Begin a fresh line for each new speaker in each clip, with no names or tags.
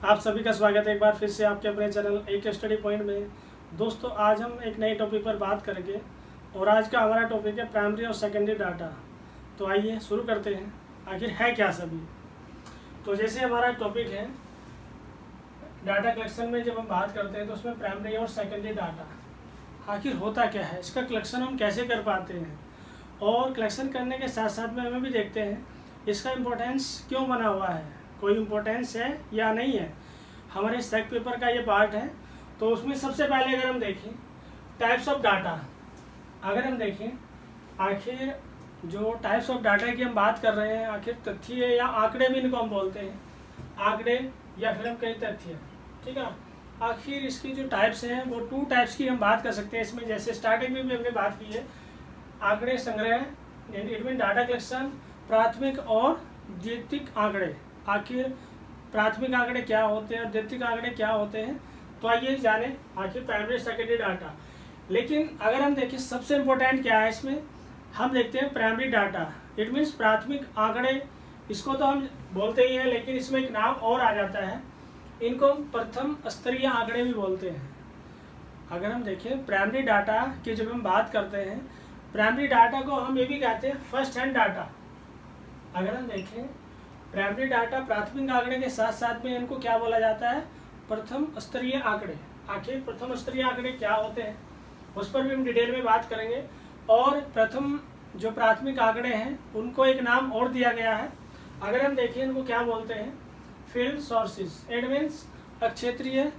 आप सभी का स्वागत है एक बार फिर से आपके अपने चैनल एक स्टडी पॉइंट में। दोस्तों आज हम एक नए टॉपिक पर बात करेंगे और आज का हमारा टॉपिक है प्राइमरी और सेकेंडरी डाटा। तो आइए शुरू करते हैं, आखिर है क्या सभी। तो जैसे हमारा टॉपिक है डाटा कलेक्शन में, जब हम बात करते हैं तो उसमें प्राइमरी और सेकेंडरी डाटा आखिर होता क्या है, इसका कलेक्शन हम कैसे कर पाते हैं, और कलेक्शन करने के साथ साथ में हमें भी देखते हैं इसका इम्पोर्टेंस क्यों बना हुआ है, कोई इम्पोर्टेंस है या नहीं है। हमारे स्टैक पेपर का ये पार्ट है। तो उसमें सबसे पहले अगर हम देखें टाइप्स ऑफ डाटा, अगर हम देखें आखिर जो टाइप्स ऑफ डाटा की हम बात कर रहे हैं, आखिर तथ्य या आंकड़े भी इनको हम बोलते हैं, आंकड़े या फिर हम कहें तथ्य, ठीक है। आखिर इसकी जो टाइप्स हैं वो 2 टाइप्स की हम बात कर सकते हैं इसमें। जैसे स्टार्टिंग में भी हमने बात की है आंकड़े संग्रह, इट मीन डाटा कलेक्शन, प्राथमिक और द्वितीयक आंकड़े। आखिर प्राथमिक आंकड़े क्या होते हैं और द्वितीयक आंकड़े क्या होते हैं, तो आइए जाने आखिर प्राइमरी सेकेंडरी डाटा। लेकिन अगर हम देखें सबसे इम्पोर्टेंट क्या है इसमें, हम देखते हैं प्राइमरी डाटा, इट मीन्स प्राथमिक आंकड़े। इसको तो हम बोलते ही हैं, लेकिन इसमें एक नाम और आ जाता है, इनको हम प्रथम स्तरीय आंकड़े भी बोलते हैं। अगर हम देखें प्राइमरी डाटा की जब हम बात करते हैं, प्राइमरी डाटा को हम ये भी कहते हैं फर्स्ट हैंड डाटा। अगर हम देखें प्राइमरी डाटा प्राथमिक आंकड़े के साथ साथ में इनको क्या बोला जाता है, प्रथम स्तरीय आंकड़े। आखिर प्रथम स्तरीय आंकड़े क्या होते हैं उस पर भी हम डिटेल में बात करेंगे। और प्रथम जो प्राथमिक आंकड़े हैं उनको एक नाम और दिया गया है। अगर हम देखें इनको क्या बोलते हैं, फील्ड सोर्सेज, इट मीन्स क्षेत्रीय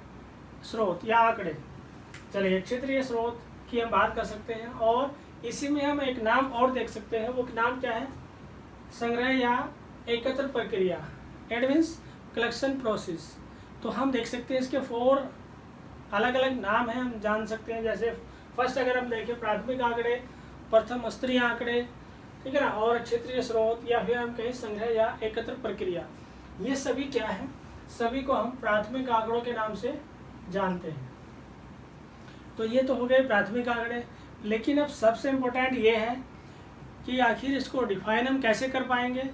स्रोत या आंकड़े। चलिए क्षेत्रीय स्रोत की हम बात कर सकते हैं, और इसी में हम एक नाम और देख सकते हैं, वो नाम क्या है, संग्रह या एकत्र प्रक्रिया, इट मीन्स कलेक्शन प्रोसेस। तो हम देख सकते हैं इसके 4 अलग अलग नाम हैं, हम जान सकते हैं। जैसे फर्स्ट अगर हम देखें प्राथमिक आंकड़े, प्रथम स्तरीय आंकड़े, ठीक है ना, और क्षेत्रीय स्रोत या फिर हम कहें संग्रह या एकत्र प्रक्रिया, ये सभी क्या है, सभी को हम प्राथमिक आंकड़ों के नाम से जानते हैं। तो ये तो हो गए प्राथमिक आंकड़े। लेकिन अब सबसे इम्पोर्टेंट ये है कि आखिर इसको डिफाइन हम कैसे कर पाएंगे।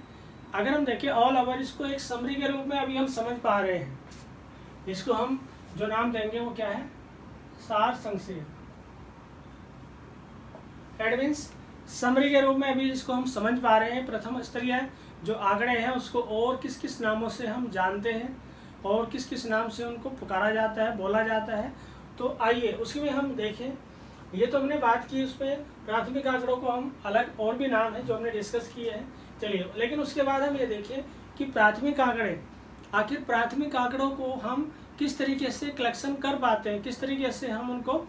अगर हम देखें ऑल ओवर, इसको एक समरी के रूप में अभी हम समझ पा रहे हैं। इसको हम जो नाम देंगे वो क्या है, सार संक्षेप, इट मीन्स समरी के रूप में अभी इसको हम समझ पा रहे हैं। प्रथम स्तरीय जो आंकड़े हैं उसको और किस किस नामों से हम जानते हैं और किस किस नाम से उनको पुकारा जाता है, बोला जाता है। तो आइए उसमें हम देखें। ये तो हमने बात की, उसमें प्राथमिक आंकड़ों को हम अलग और भी नाम है जो हमने डिस्कस किए हैं। चलिए, लेकिन उसके बाद हम ये देखें कि प्राथमिक आंकड़े, आखिर प्राथमिक आंकड़ों को हम किस तरीके से कलेक्शन कर पाते हैं, किस तरीके से हम उनको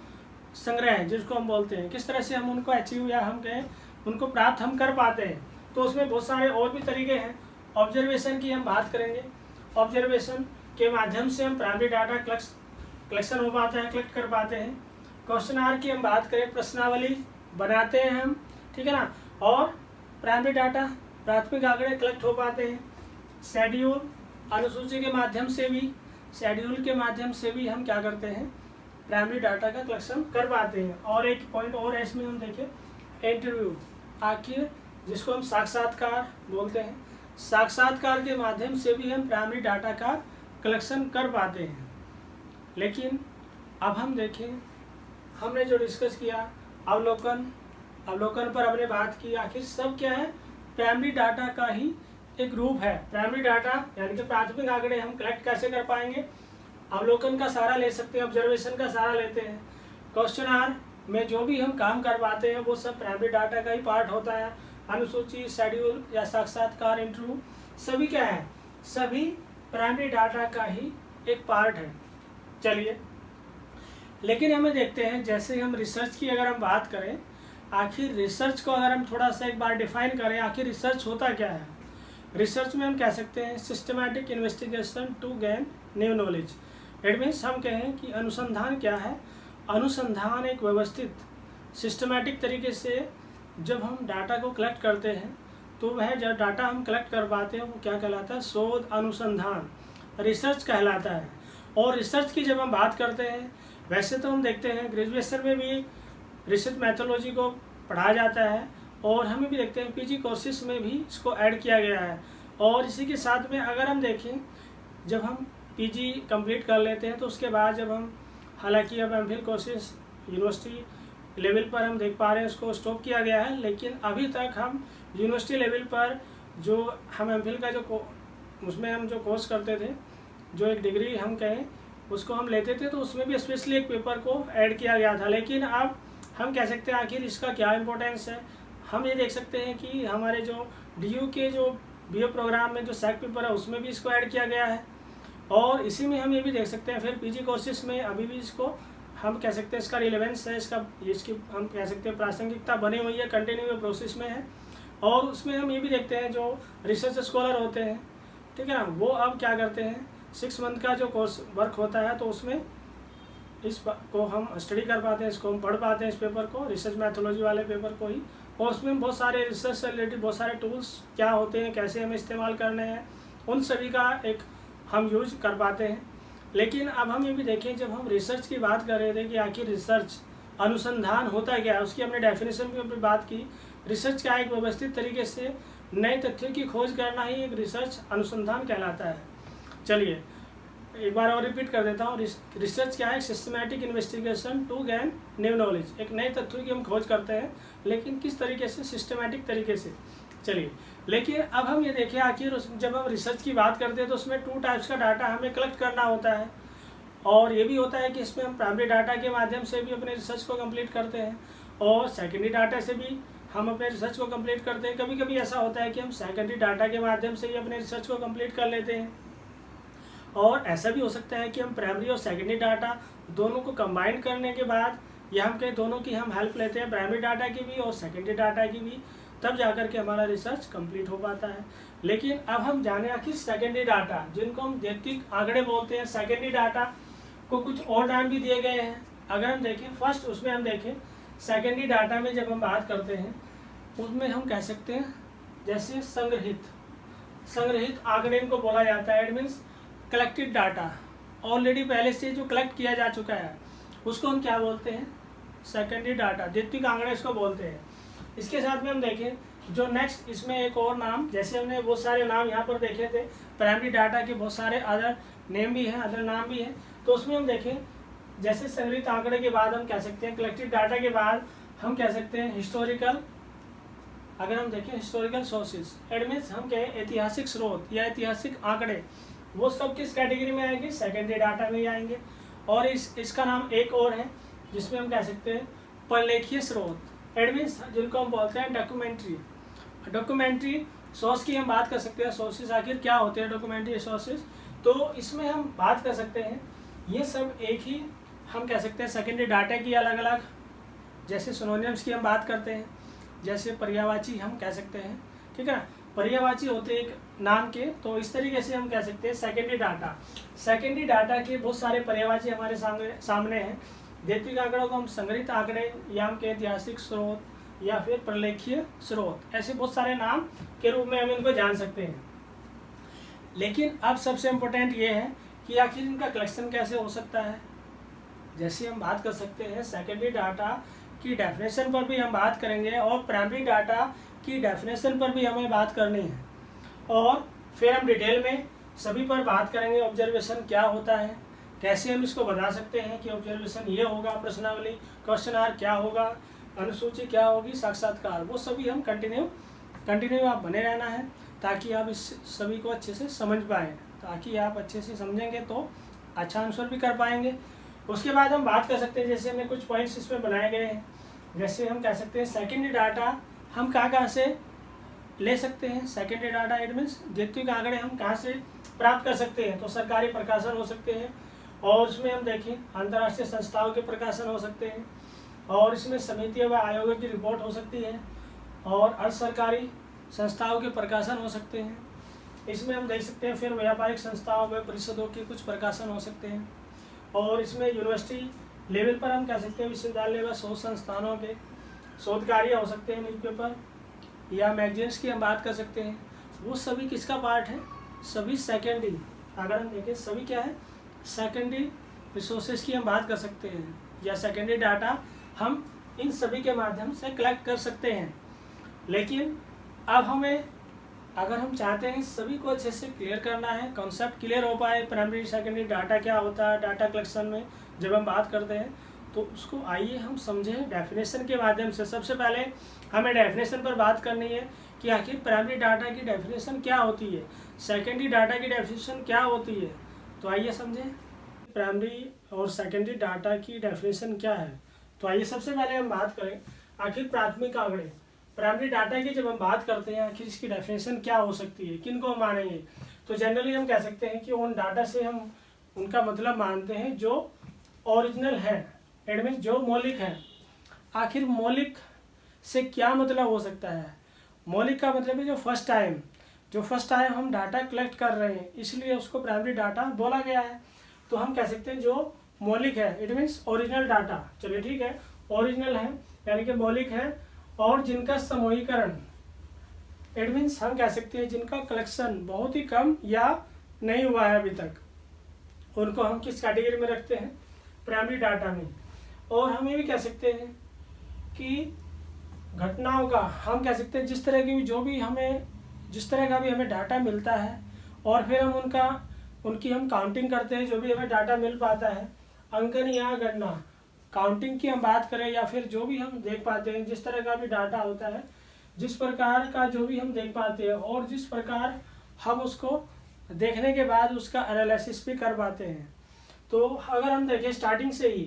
संग्रह जिसको हम बोलते हैं, किस तरह से हम उनको अचीव या हम कहें उनको प्राप्त हम कर पाते हैं। तो उसमें बहुत सारे और भी तरीके हैं। ऑब्जर्वेशन की हम बात करेंगे, ऑब्जर्वेशन के माध्यम से हम प्राइमरी डाटा कलेक्शन हो पाता है, कलेक्ट कर पाते हैं। क्वेश्चन की हम बात करें, प्रश्नावली बनाते हैं हम, ठीक है ना, और प्राइमरी डाटा प्राथमिक आंकड़े कलेक्ट हो पाते हैं। शेड्यूल, अनुसूची के माध्यम से भी, शेड्यूल के माध्यम से भी हम क्या करते हैं, प्राइमरी डाटा का कलेक्शन कर पाते हैं। और एक पॉइंट और है इसमें, हम देखें इंटरव्यू, आखिर जिसको हम साक्षात्कार बोलते हैं, साक्षात्कार के माध्यम से भी हम प्राइमरी डाटा का कलेक्शन कर पाते हैं। लेकिन अब हम देखें, हमने जो डिस्कस किया अवलोकन पर हमने बात की, आखिर सब क्या है, प्राइमरी डाटा का ही एक रूप है। प्राइमरी डाटा यानी कि प्राथमिक आंकड़े हम कलेक्ट कैसे कर पाएंगे, अवलोकन का सहारा ले सकते हैं, ऑब्जर्वेशन का सहारा लेते हैं। क्वेश्चन में जो भी हम काम कर पाते हैं वो सब प्राइमरी डाटा का ही पार्ट होता है। अनुसूची, शेड्यूल या साक्षात्कार, इंटरव्यू, सभी क्या है, सभी प्राइमरी डाटा का ही एक पार्ट है। चलिए, लेकिन हमें देखते हैं, जैसे हम रिसर्च की अगर हम बात करें, आखिर रिसर्च को अगर हम थोड़ा सा एक बार डिफाइन करें, आखिर रिसर्च होता क्या है। रिसर्च में हम कह सकते हैं systematic investigation to gain new knowledge, it means हम कहें कि अनुसंधान क्या है, अनुसंधान एक व्यवस्थित सिस्टमैटिक तरीके से जब हम डाटा को कलेक्ट करते हैं, तो वह जब डाटा हम कलेक्ट कर पाते हैं वो क्या कहलाता है, शोध अनुसंधान, रिसर्च कहलाता है। और रिसर्च की जब हम बात करते हैं, वैसे तो हम देखते हैं ग्रेजुएशन में भी रिसर्च मैथोलॉजी को पढ़ाया जाता है, और हमें भी देखते हैं पीजी कोर्सेज में भी इसको ऐड किया गया है। और इसी के साथ में अगर हम देखें, जब हम पीजी कंप्लीट कर लेते हैं तो उसके बाद जब हम, हालांकि अब एमफिल कोर्सेज यूनिवर्सिटी लेवल पर हम देख पा रहे हैं उसको स्टॉप किया गया है, लेकिन अभी तक हम यूनिवर्सिटी लेवल पर जो हम एमफिल का जो उसमें हम जो कोर्स करते थे, जो एक डिग्री हम कहें उसको हम लेते थे, तो उसमें भी स्पेशली एक पेपर को ऐड किया गया था। लेकिन अब हम कह सकते हैं आखिर इसका क्या इम्पोर्टेंस है। हम ये देख सकते हैं कि हमारे जो DU के जो BA प्रोग्राम में जो सैक पेपर है उसमें भी इसको ऐड किया गया है, और इसी में हम ये भी देख सकते हैं फिर PG कोर्सेज में अभी भी इसको हम कह सकते हैं इसका रिलेवेंस है, इसकी हम कह सकते हैं प्रासंगिकता बनी हुई है, कंटिन्यू प्रोसेस में है। और उसमें हम ये भी देखते हैं जो रिसर्च स्कॉलर होते हैं, ठीक है ना, वो अब क्या करते हैं 6 मंथ का जो कोर्स वर्क होता है तो उसमें इस को हम स्टडी कर पाते हैं, इसको हम पढ़ पाते हैं, इस पेपर को, रिसर्च मैथोलॉजी वाले पेपर को ही। और उसमें बहुत सारे रिसर्च से रिलेटेड बहुत सारे टूल्स क्या होते हैं, कैसे हमें इस्तेमाल करने हैं, उन सभी का एक हम यूज कर पाते हैं। लेकिन अब हम ये भी देखें, जब हम रिसर्च की बात कर रहे थे कि आखिर रिसर्च अनुसंधान होता क्या है, उसकी हमने डेफिनेशन भी अपनी बात की। रिसर्च क्या है, एक व्यवस्थित तरीके से नए तथ्यों की खोज करना ही एक रिसर्च अनुसंधान कहलाता है। चलिए एक बार और रिपीट कर देता हूँ, रिसर्च क्या है, systematic investigation to gain new knowledge. एक नए तथ्यों की हम खोज करते हैं, लेकिन किस तरीके से, सिस्टमैटिक तरीके से। चलिए, लेकिन अब हम ये देखें आखिर जब हम रिसर्च की बात करते हैं तो उसमें 2 टाइप्स का डाटा हमें कलेक्ट करना होता है, और ये भी होता है कि इसमें हम प्राइमरी डाटा के माध्यम से भी अपने रिसर्च को कंप्लीट करते हैं, और सेकेंडरी डाटा से भी हम अपने रिसर्च को कंप्लीट करते हैं। कभी कभी ऐसा होता है कि हम सेकेंडरी डाटा के माध्यम से ही अपने रिसर्च को कंप्लीट कर लेते हैं, और ऐसा भी हो सकता है कि हम प्राइमरी और सेकेंडरी डाटा दोनों को कंबाइन करने के बाद, या हम कहें दोनों की हम हेल्प लेते हैं, प्राइमरी डाटा की भी और सेकेंडरी डाटा की भी, तब जाकर के हमारा रिसर्च कंप्लीट हो पाता है। लेकिन अब हम जाने आखिर सेकेंडरी डाटा, जिनको हम द्वितीयक आंकड़े बोलते हैं, सेकेंडरी डाटा को कुछ और नाम भी दिए गए हैं। अगर हम देखें फर्स्ट, उसमें हम देखें सेकेंडरी डाटा में जब हम बात करते हैं उसमें हम कह सकते हैं जैसे संग्रहित आंकड़े इनको बोला जाता है। It means collected data, already पहले से जो कलेक्ट किया जा चुका है उसको हम क्या बोलते हैं, सेकेंडरी डाटा, द्वितीयक आंकड़े इसको बोलते हैं। इसके साथ में हम देखें जो नेक्स्ट, इसमें एक और नाम, जैसे हमने बहुत सारे नाम यहाँ पर देखे थे, प्राइमरी डाटा के बहुत सारे अदर नेम भी हैं, अदर नाम भी हैं, तो उसमें हम देखें जैसे संग्रहित आंकड़े के बाद हम कह सकते हैं, कलेक्टेड डाटा के बाद हम कह सकते हैं हिस्टोरिकल, अगर हम देखें हिस्टोरिकल सोर्सेज, इट मीन्स हम कहें ऐतिहासिक स्रोत या ऐतिहासिक आंकड़े, वो सब किस कैटेगरी में आएंगे, सेकेंडरी डाटा में ही आएंगे। और इसका नाम एक और है जिसमें हम कह सकते हैं प्रलेखीय स्रोत, इट मीन्स जिनको हम बोलते हैं डॉक्यूमेंट्री सोर्स की हम बात कर सकते हैं। सोर्सेज आखिर क्या होते हैं डॉक्यूमेंट्री सोर्सेज, तो इसमें हम बात कर सकते हैं, ये सब एक ही हम कह सकते हैं सेकेंडरी डाटा की अलग अलग, जैसे सिनोनिम्स की हम बात करते हैं, जैसे पर्यायवाची हम कह सकते हैं, ठीक है ना, पर्यायवाची होते एक नाम के, तो इस तरीके से हम कह सकते हैं सेकेंडरी डाटा के बहुत सारे पर्यायवाची हमारे सामने हैं। द्वितीयक आंकड़ों को हम संग्रहित आंकड़े या हम ऐतिहासिक स्रोत या फिर प्रलेखीय स्रोत, ऐसे बहुत सारे नाम के रूप में हम इनको जान सकते हैं। लेकिन अब सबसे इम्पोर्टेंट ये है कि आखिर इनका कलेक्शन कैसे हो सकता है। जैसे हम बात कर सकते हैं सेकेंडरी डाटा की डेफिनेशन पर भी हम बात करेंगे, और प्राइमरी डाटा की डेफिनेशन पर भी हमें बात करनी है, और फिर हम डिटेल में सभी पर बात करेंगे। ऑब्जर्वेशन क्या होता है, कैसे हम इसको बता सकते हैं कि ऑब्जर्वेशन ये होगा, प्रश्नावली क्वेश्चनर क्या होगा, अनुसूची क्या होगी, साक्षात्कार, वो सभी हम कंटिन्यू आप बने रहना है, ताकि आप इस सभी को अच्छे से समझ पाएँ। ताकि आप अच्छे से समझेंगे तो अच्छा आंसर भी कर पाएंगे। उसके बाद हम बात कर सकते हैं, जैसे हमने कुछ पॉइंट्स इसमें बनाए गए हैं, जैसे हम कह सकते हैं सेकेंडरी डाटा हम कहाँ से ले सकते हैं। सेकेंडरी डाटा इट मीन्स द्वितीयक आंकड़े हम कहाँ से प्राप्त कर सकते हैं, तो सरकारी प्रकाशन हो सकते हैं, और इसमें हम देखें अंतर्राष्ट्रीय संस्थाओं के प्रकाशन हो सकते हैं, और इसमें समिति व आयोगों की रिपोर्ट हो सकती है, और अर्ध सरकारी संस्थाओं के प्रकाशन हो सकते हैं। इसमें हम देख सकते हैं फिर व्यापारिक संस्थाओं व परिषदों के कुछ प्रकाशन हो सकते हैं, और इसमें यूनिवर्सिटी लेवल पर हम कह सकते हैं विश्वविद्यालय व शोध संस्थानों के शोध कार्य हो सकते हैं, न्यूज़पेपर या मैगजीन्स की हम बात कर सकते हैं। वो सभी किसका पार्ट है, सभी सेकेंडरी, अगर हम देखें सभी क्या है, सेकेंडरी रिसोर्सेज की हम बात कर सकते हैं, या सेकेंडरी डाटा हम इन सभी के माध्यम से कलेक्ट कर सकते हैं। लेकिन अब हमें अगर हम चाहते हैं सभी को अच्छे से क्लियर करना है, कॉन्सेप्ट क्लियर हो पाए, प्राइमरी सेकेंडरी डाटा क्या होता है, डाटा कलेक्शन में जब हम बात करते हैं तो उसको आइए हम समझें डेफिनेशन के माध्यम से। सबसे पहले हमें डेफिनेशन पर बात करनी है कि आखिर प्राइमरी डाटा की डेफिनेशन क्या होती है, सेकेंडरी डाटा की डेफिनेशन क्या होती है। तो आइए समझें प्राइमरी और सेकेंडरी डाटा की डेफिनेशन क्या है। तो आइए सबसे पहले हम बात करें आखिर प्राथमिक आंकड़े, प्राइमरी डाटा की जब हम बात करते हैं आखिर इसकी डेफिनेशन क्या हो सकती है, किन को हम मानेंगे। तो जनरली हम कह सकते हैं कि उन डाटा से हम उनका मतलब मानते हैं जो ओरिजिनल है, इट मीन्स जो मौलिक है। आखिर मौलिक से क्या मतलब हो सकता है, मौलिक का मतलब है जो फर्स्ट टाइम हम डाटा कलेक्ट कर रहे हैं, इसलिए उसको प्राइमरी डाटा बोला गया है। तो हम कह सकते हैं जो मौलिक है, इट मीन्स ओरिजिनल डाटा। चलिए ठीक है, ओरिजिनल है यानी कि मौलिक है, और जिनका समूहीकरण, इट मीन्स हम कह सकते हैं जिनका कलेक्शन बहुत ही कम या नहीं हुआ है अभी तक, उनको हम किस कैटेगरी में रखते हैं, प्राइमरी डाटा में। और हम ये भी कह सकते हैं कि घटनाओं का, हम कह सकते हैं जिस तरह की जिस तरह का भी हमें डाटा मिलता है और फिर हम उनकी हम काउंटिंग करते हैं, जो भी हमें डाटा मिल पाता है, अंकन या गणना, काउंटिंग की हम बात करें या फिर जो भी हम देख पाते हैं, जिस तरह का भी डाटा होता है, जिस प्रकार का जो भी हम देख पाते हैं और जिस प्रकार हम उसको देखने के बाद उसका एनालिसिस भी कर पाते हैं। तो अगर हम देखें स्टार्टिंग से ही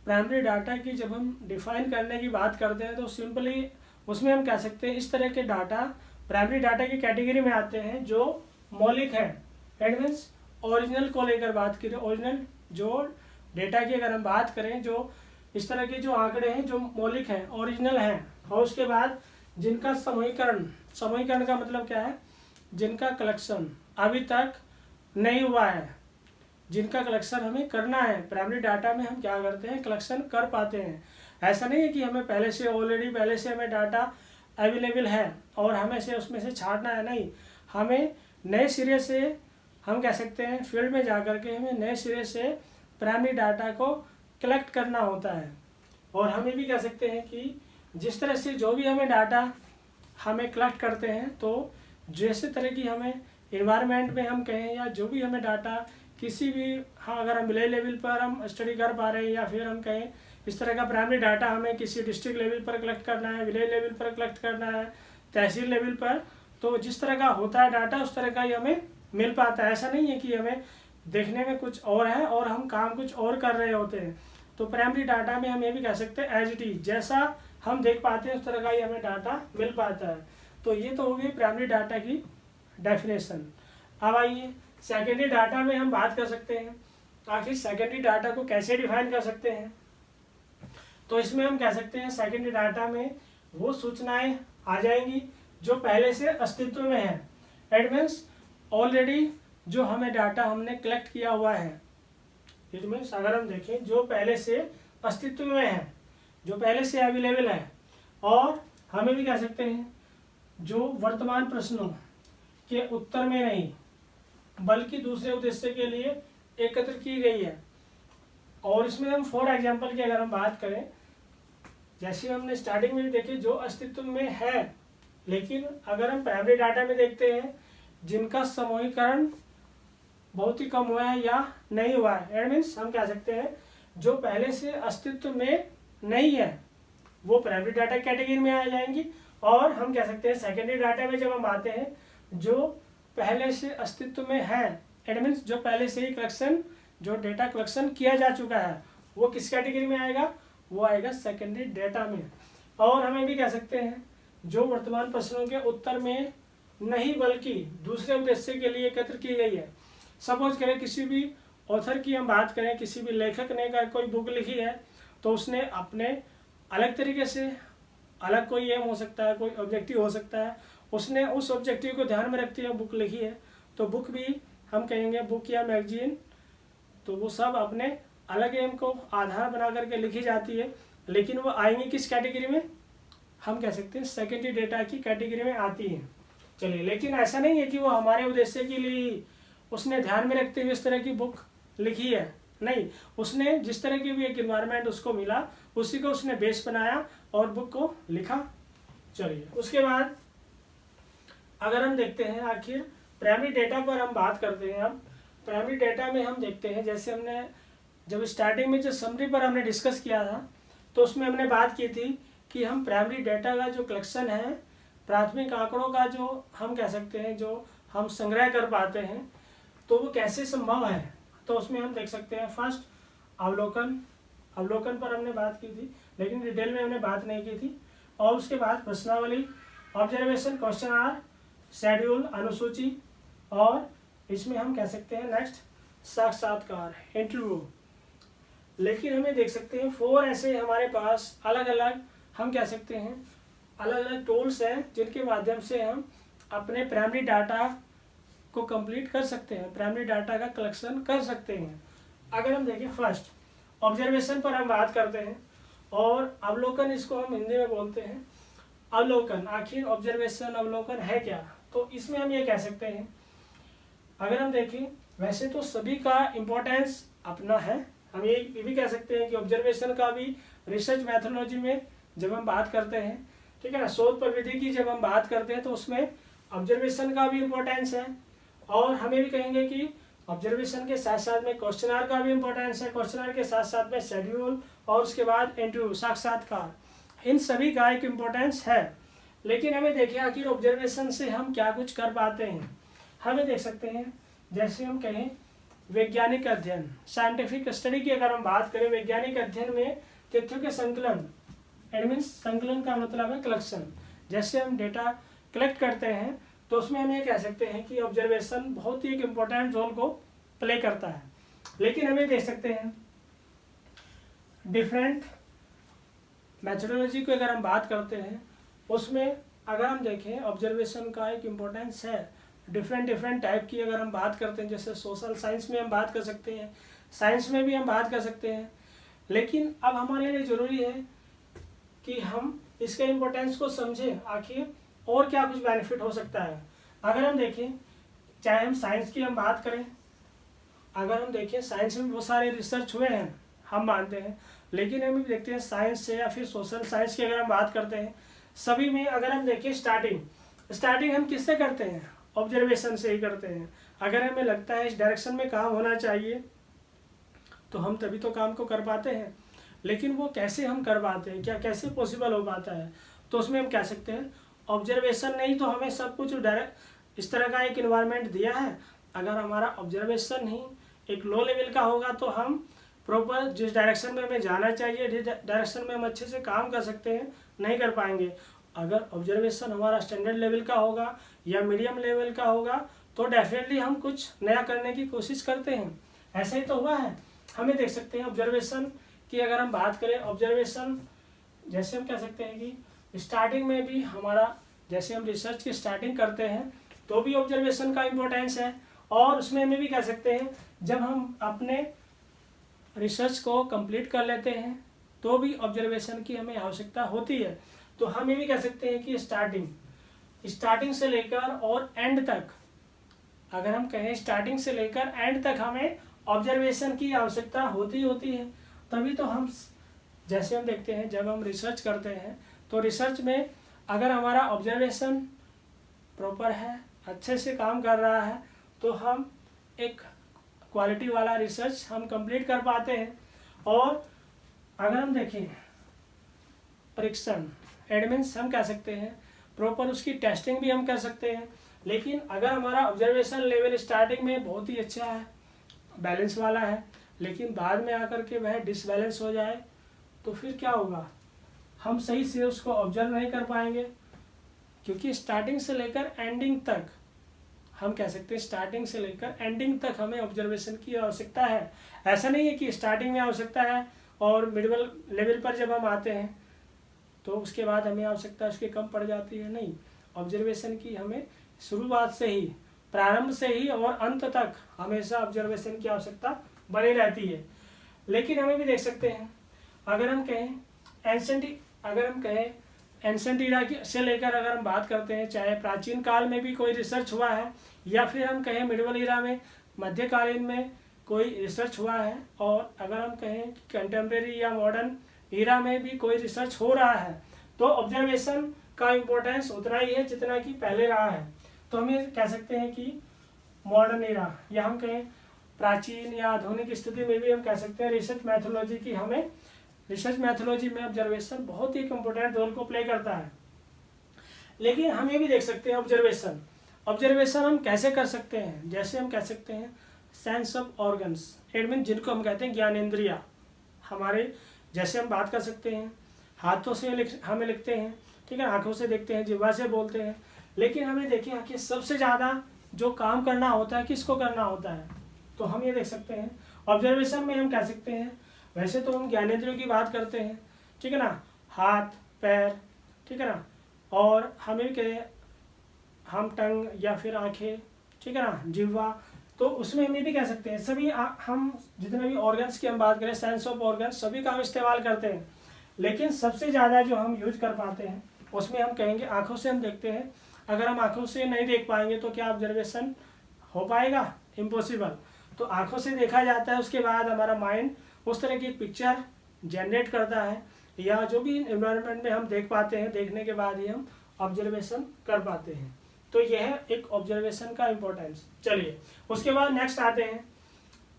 प्राइमरी डाटा की जब हम डिफाइन करने की बात करते हैं तो सिंपली उसमें हम कह सकते हैं इस तरह के डाटा प्राइमरी डाटा की कैटेगरी में आते हैं जो मौलिक है, इट मीन्स ओरिजिनल को लेकर बात करें, ओरिजिनल जो डेटा की अगर हम बात करें, जो इस तरह के जो आंकड़े हैं जो मौलिक हैं, ओरिजिनल हैं, और उसके बाद जिनका समूहीकरण का मतलब क्या है, जिनका कलेक्शन अभी तक नहीं हुआ है, जिनका कलेक्शन हमें करना है। प्राइमरी डाटा में हम क्या करते हैं, कलेक्शन कर पाते हैं। ऐसा नहीं है कि हमें पहले से हमें डाटा अवेलेबल है और हमें से उसमें से छांटना है, नहीं, हमें नए सिरे से, हम कह सकते हैं फील्ड में जा कर के हमें नए सिरे से प्राइमरी डाटा को कलेक्ट करना होता है। और हम ये भी कह सकते हैं कि जिस तरह से जो भी हमें डाटा हमें कलेक्ट करते हैं, तो जैसे तरह की हमें इन्वायरमेंट में हम कहें या जो भी हमें डाटा किसी भी, हाँ अगर हम विलेज लेवल पर हम स्टडी कर पा रहे हैं या फिर हम कहें इस तरह का प्राइमरी डाटा हमें किसी डिस्ट्रिक्ट लेवल पर कलेक्ट करना है, विलेज लेवल पर कलेक्ट करना है, तहसील लेवल पर, तो जिस तरह का होता है डाटा उस तरह का ही हमें मिल पाता है। ऐसा नहीं है कि हमें देखने में कुछ और है और हम काम कुछ और कर रहे होते हैं। तो प्राइमरी डाटा में हम ये भी कह सकते हैं एज इट इज, जैसा हम देख पाते हैं उस तरह का ही हमें डाटा मिल पाता है। तो ये तो हो गई प्राइमरी डाटा की डेफिनेशन। अब आइए सेकेंडरी डाटा में हम बात कर सकते हैं, आखिर सेकेंडरी डाटा को कैसे डिफाइन कर सकते हैं। तो इसमें हम कह सकते हैं सेकेंडरी डाटा में वो सूचनाएं आ जाएंगी जो पहले से अस्तित्व में है, इट मीन्स ऑलरेडी जो हमें डाटा हमने कलेक्ट किया हुआ है, इट मीन्स अगर हम देखें जो पहले से अस्तित्व में है, जो पहले से अवेलेबल है। और हमें भी कह सकते हैं जो वर्तमान प्रश्नों के उत्तर में नहीं बल्कि दूसरे उद्देश्य के लिए एकत्र की गई है। और इसमें हम फॉर एग्जांपल की अगर हम बात करें, जैसे हमने स्टार्टिंग में भी देखी जो अस्तित्व में है, लेकिन अगर हम प्राइमरी डाटा में देखते हैं जिनका समूहीकरण बहुत ही कम हुआ है या नहीं हुआ है, इट मीन्स हम कह सकते हैं जो पहले से अस्तित्व में नहीं है वो प्राइमरी डाटा कैटेगरी में आ जाएंगी। और हम कह सकते हैं सेकेंडरी डाटा में जब हम आते हैं जो पहले से अस्तित्व में है, इट मीन्स जो पहले से ही कलेक्शन, जो डेटा कलेक्शन किया जा चुका है, वो किस कैटेगरी में आएगा, वो आएगा सेकेंडरी डाटा में। और हमें भी कह सकते हैं जो वर्तमान प्रश्नों के उत्तर में नहीं बल्कि दूसरे उद्देश्य के लिए एकत्र की गई है। सपोज करें किसी भी ऑथर की हम बात करें, किसी भी लेखक ने का कोई बुक लिखी है तो उसने अपने अलग तरीके से, अलग कोई एम हो सकता है, कोई ऑब्जेक्टिव हो सकता है, उसने उस ऑब्जेक्टिव को ध्यान में रखते हुए बुक लिखी है, तो बुक भी हम कहेंगे बुक या मैगजीन, तो वो सब अपने अलग एम को आधार बना करके लिखी जाती है, लेकिन वो आएंगे किस कैटेगरी में, हम कह सकते हैं सेकेंडरी डेटा की कैटेगरी में आती है। चलिए, लेकिन ऐसा नहीं है कि वो हमारे उद्देश्य के लिए उसने ध्यान में रखते हुए इस तरह की बुक लिखी है, नहीं, उसने जिस तरह की भी एक इन्वायरमेंट उसको मिला उसी को उसने बेस बनाया और बुक को लिखा। चलिए, उसके बाद अगर हम देखते हैं आखिर प्राइमरी डेटा पर हम बात करते हैं। अब प्राइमरी डेटा में हम देखते हैं, जैसे हमने जब स्टार्टिंग में जो समरी पर हमने डिस्कस किया था, तो उसमें हमने बात की थी कि हम प्राइमरी डेटा का जो कलेक्शन है, प्राथमिक आंकड़ों का जो हम कह सकते हैं जो हम संग्रह कर पाते हैं, तो वो कैसे संभव है। तो उसमें हम देख सकते हैं फर्स्ट अवलोकन पर हमने बात की थी, लेकिन डिटेल में हमने बात नहीं की थी। और उसके बाद प्रश्नावली, ऑब्जर्वेशन, क्वेश्चन आर, शेड्यूल, अनुसूची, और इसमें हम कह सकते हैं नेक्स्ट साक्षात्कार, इंटरव्यू। लेकिन हमें देख सकते हैं 4 ऐसे हमारे पास अलग अलग हम कह सकते हैं अलग अलग टूल्स हैं जिनके माध्यम से हम अपने प्राइमरी डाटा को कंप्लीट कर सकते हैं, प्राइमरी डाटा का कलेक्शन कर सकते हैं। अगर हम देखें फर्स्ट ऑब्जर्वेशन पर हम बात करते हैं, और अवलोकन इसको हम हिंदी में बोलते हैं अवलोकन। आखिर ऑब्जर्वेशन अवलोकन है क्या, तो इसमें हम ये कह सकते हैं, अगर हम देखें वैसे तो सभी का इम्पोर्टेंस अपना है। हम ये भी कह सकते हैं कि ऑब्जर्वेशन का भी रिसर्च मैथोलॉजी में जब हम बात करते हैं, ठीक है ना, शोध प्रविधि की जब हम बात करते हैं, तो उसमें ऑब्जर्वेशन का भी इम्पोर्टेंस है। और हमें भी कहेंगे कि ऑब्जर्वेशन के साथ साथ में क्वेश्चनर का भी इम्पोर्टेंस है, क्वेश्चनर के साथ साथ में शेड्यूल, और उसके बाद इंटरव्यू, साक्षात्कार, इन सभी का एक इम्पोर्टेंस है। लेकिन हमें देखिए आखिर ऑब्जर्वेशन से हम क्या कुछ कर पाते हैं। हमें देख सकते हैं, जैसे हम कहें वैज्ञानिक अध्ययन, साइंटिफिक स्टडी की अगर हम बात करें, वैज्ञानिक अध्ययन में तथ्यों के संकलन, मीन्स संकलन का मतलब है कलेक्शन। जैसे हम डेटा कलेक्ट करते हैं, तो उसमें हम ये कह सकते हैं कि ऑब्जर्वेशन बहुत ही एक इम्पोर्टेंट रोल को प्ले करता है। लेकिन हमें देख सकते हैं डिफरेंट मैथोडोलॉजी को अगर हम बात करते हैं, उसमें अगर हम देखें ऑब्जर्वेशन का एक इम्पोर्टेंस है। डिफरेंट टाइप की अगर हम बात करते हैं, जैसे सोशल साइंस में हम बात कर सकते हैं, साइंस में भी हम बात कर सकते हैं। लेकिन अब हमारे लिए ज़रूरी है कि हम इसके इम्पोर्टेंस को समझें, आखिर और क्या कुछ बेनिफिट हो सकता है। अगर हम देखें, चाहे हम साइंस की हम बात करें, अगर हम देखें साइंस में बहुत सारे रिसर्च हुए हैं, हम मानते हैं, लेकिन हम भी देखते हैं साइंस से या फिर सोशल साइंस की अगर हम बात करते हैं, सभी में अगर हम देखें स्टार्टिंग हम किससे करते हैं, ऑब्जर्वेशन से ही करते हैं। अगर हमें लगता है इस डायरेक्शन में काम होना चाहिए, तो हम तभी तो काम को कर पाते हैं। लेकिन वो कैसे हम कर पाते हैं, क्या कैसे पॉसिबल हो पाता है, तो उसमें हम कह सकते हैं ऑब्जर्वेशन नहीं तो हमें सब कुछ डायरेक्ट इस तरह का एक इन्वायरमेंट दिया है। अगर हमारा ऑब्जर्वेशन ही एक लो लेवल का होगा, तो हम प्रॉपर जिस डायरेक्शन में हमें जाना चाहिए, जिस डायरेक्शन में हम अच्छे से काम कर सकते हैं, नहीं कर पाएंगे। अगर ऑब्जर्वेशन हमारा स्टैंडर्ड लेवल का होगा या मीडियम लेवल का होगा, तो डेफिनेटली हम कुछ नया करने की कोशिश करते हैं। ऐसा ही तो हुआ है। हमें देख सकते हैं ऑब्जर्वेशन की अगर हम बात करें, ऑब्जर्वेशन जैसे हम कह सकते हैं कि स्टार्टिंग में भी हमारा, जैसे हम रिसर्च की स्टार्टिंग करते हैं, तो भी ऑब्जर्वेशन का इम्पोर्टेंस है। और उसमें हमें भी कह सकते हैं जब हम अपने रिसर्च को कंप्लीट कर लेते हैं, तो भी ऑब्जर्वेशन की हमें आवश्यकता होती है। तो हम ये भी कह सकते हैं कि स्टार्टिंग से लेकर और एंड तक, अगर हम कहें स्टार्टिंग से लेकर एंड तक हमें ऑब्जर्वेशन की आवश्यकता होती है। तभी तो हम, जैसे हम देखते हैं जब हम रिसर्च करते हैं, तो रिसर्च में अगर हमारा ऑब्जर्वेशन प्रॉपर है, अच्छे से काम कर रहा है, तो हम एक क्वालिटी वाला रिसर्च हम कंप्लीट कर पाते हैं। और अगर हम देखें परीक्षण, एडमिन्स हम कह सकते हैं, प्रॉपर उसकी टेस्टिंग भी हम कर सकते हैं। लेकिन अगर हमारा ऑब्जर्वेशन लेवल स्टार्टिंग में बहुत ही अच्छा है, बैलेंस वाला है, लेकिन बाद में आकर के वह डिसबैलेंस हो जाए, तो फिर क्या होगा, हम सही से उसको ऑब्जर्व नहीं कर पाएंगे। क्योंकि स्टार्टिंग से लेकर एंडिंग तक, हम कह सकते हैं स्टार्टिंग से लेकर एंडिंग तक हमें ऑब्जर्वेशन की आवश्यकता है। ऐसा नहीं है कि स्टार्टिंग में आवश्यकता है और मिडल लेवल पर जब हम आते हैं तो उसके बाद हमें आवश्यकता उसकी कम पड़ जाती है। नहीं, ऑब्जर्वेशन की हमें शुरुआत से ही, प्रारंभ से ही और अंत तक हमेशा ऑब्जर्वेशन की आवश्यकता बनी रहती है। लेकिन हमें भी देख सकते हैं, अगर हम कहें एंशंट इरा से लेकर अगर हम बात करते हैं, चाहे प्राचीन काल में भी कोई रिसर्च हुआ है, या फिर हम कहें मिडवल इरा में, मध्यकालीन में कोई रिसर्च हुआ है, और अगर हम कहें कंटेम्प्रेरी या मॉडर्न इरा में भी कोई रिसर्च हो रहा है, तो ऑब्जर्वेशन का इम्पोर्टेंस उतना ही है जितना कि पहले रहा है। तो हम ये कह सकते हैं कि मॉडर्न एरा, या हम कहें प्राचीन या आधुनिक स्थिति में भी हम कह सकते हैं रिसर्च मैथोलॉजी की, हमें रिसर्च मैथोलॉजी में ऑब्जर्वेशन बहुत ही इम्पोर्टेंट रोल को प्ले करता है। लेकिन हम ये भी देख सकते हैं ऑब्जर्वेशन हम कैसे कर सकते हैं, जैसे हम कह सकते हैं sense of organs, it mean जिनको हम कहते हैं ज्ञानेंद्रिया हमारे, जैसे हम बात कर सकते हैं हाथों से हमें लिखते हैं, ठीक है, आंखों से देखते हैं, जिह्वा से बोलते हैं, लेकिन हमें देखिए आंखें सबसे ज़्यादा जो काम करना होता है किसको करना होता है, तो हम ये देख सकते हैं ऑब्जर्वेशन में हम कह सकते हैं, वैसे तो हम ज्ञानेंद्रियों की बात करते हैं, ठीक है ना, हाथ पैर, ठीक है ना, और हमें कहें हम टंग या फिर आंखें, ठीक है ना, जिह्वा, तो उसमें हम ये भी कह सकते हैं सभी हम जितने भी ऑर्गन्स की हम बात करें, सेंस ऑफ ऑर्गन्स सभी का हम इस्तेमाल करते हैं, लेकिन सबसे ज़्यादा जो हम यूज कर पाते हैं उसमें हम कहेंगे आँखों से हम देखते हैं। अगर हम आँखों से नहीं देख पाएंगे तो क्या ऑब्जर्वेशन हो पाएगा? इम्पॉसिबल। तो आँखों से देखा जाता है, उसके बाद हमारा माइंड उस तरह की पिक्चर जनरेट करता है, या जो भी इन्वायरमेंट में हम देख पाते हैं, देखने के बाद ही हम ऑब्जर्वेशन कर पाते हैं। तो यह है एक ऑब्जर्वेशन का इम्पोर्टेंस। चलिए उसके बाद नेक्स्ट आते हैं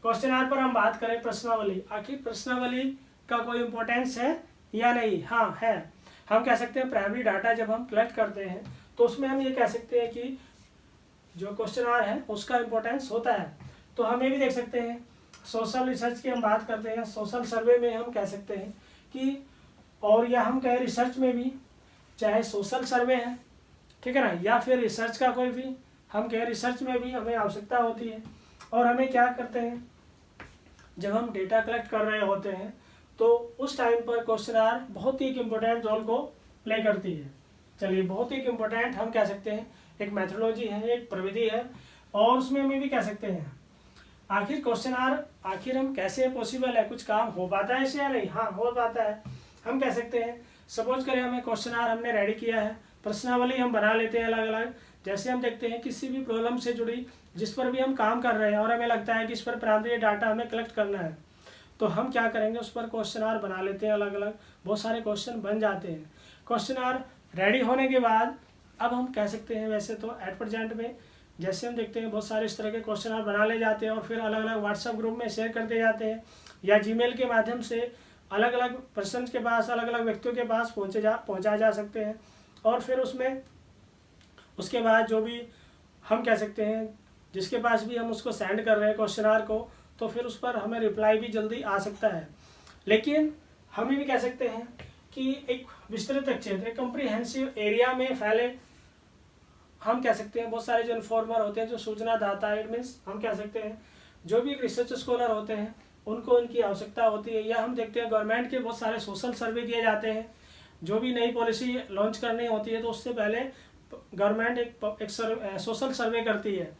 क्वेश्चन आर पर हम बात करें प्रश्नावली। आखिर प्रश्नावली का कोई इम्पोर्टेंस है या नहीं? हाँ है। हम कह सकते हैं प्राइमरी डाटा जब हम कलेक्ट करते हैं तो उसमें हम ये कह सकते हैं कि जो क्वेश्चन आर है उसका इम्पोर्टेंस होता है। तो हम ये भी देख सकते हैं सोशल रिसर्च की हम बात करते हैं, सोशल सर्वे में हम कह सकते हैं कि, और या हम कहें रिसर्च में भी, चाहे सोशल सर्वे है, ठीक है ना, या फिर रिसर्च का कोई भी हम कहें, रिसर्च में भी हमें आवश्यकता होती है। और हमें क्या करते हैं जब हम डेटा कलेक्ट कर रहे होते हैं तो उस टाइम पर क्वेश्चन आर बहुत ही एक इम्पोर्टेंट रोल को प्ले करती है। चलिए बहुत ही इम्पोर्टेंट हम कह सकते हैं एक मैथोलॉजी है, एक प्रविधि है, और उसमें हम ये भी कह सकते हैं आखिर क्वेश्चन आर आखिर हम कैसे पॉसिबल है, कुछ काम हो पाता है इससे या नहीं? हाँ हो पाता है। हम कह सकते हैं सपोज करें हमें क्वेश्चन आर हमने रेडी किया है, प्रश्नावली हम बना लेते हैं अलग अलग। जैसे हम देखते हैं किसी भी प्रॉब्लम से जुड़ी जिस पर भी हम काम कर रहे हैं और हमें लगता है कि इस पर प्राइमरी डाटा हमें कलेक्ट करना है, तो हम क्या करेंगे उस पर क्वेश्चन आर बना लेते हैं अलग अलग, बहुत सारे क्वेश्चन बन जाते हैं। क्वेश्चन आर रेडी होने के बाद अब हम कह सकते हैं वैसे तो एट प्रेजेंट में जैसे हम देखते हैं बहुत सारे इस तरह के क्वेश्चन आर बना ले जाते हैं और फिर अलग अलग व्हाट्सएप ग्रुप में शेयर करते जाते हैं, या जीमेल के माध्यम से अलग अलग पर्सन के पास, अलग अलग व्यक्तियों के पास पहुँचाए जा सकते हैं। और फिर उसमें उसके बाद जो भी हम कह सकते हैं जिसके पास भी हम उसको सेंड कर रहे हैं क्वेश्चन आर को, तो फिर उस पर हमें रिप्लाई भी जल्दी आ सकता है। लेकिन हम ये भी कह सकते हैं कि एक विस्तृत क्षेत्र, एक कॉम्प्रिहेंसिव एरिया में फैले, हम कह सकते हैं बहुत सारे जो इन्फॉर्मर होते हैं, जो सूचना दाता है, इट मीन्स हम कह सकते हैं जो भी रिसर्च स्कॉलर होते हैं उनको उनकी आवश्यकता होती है। या हम देखते हैं गवर्नमेंट के बहुत सारे सोशल सर्वे किए जाते हैं, जो भी नई पॉलिसी लॉन्च करनी होती है तो उससे पहले गवर्नमेंट एक सोशल सर्वे करती है।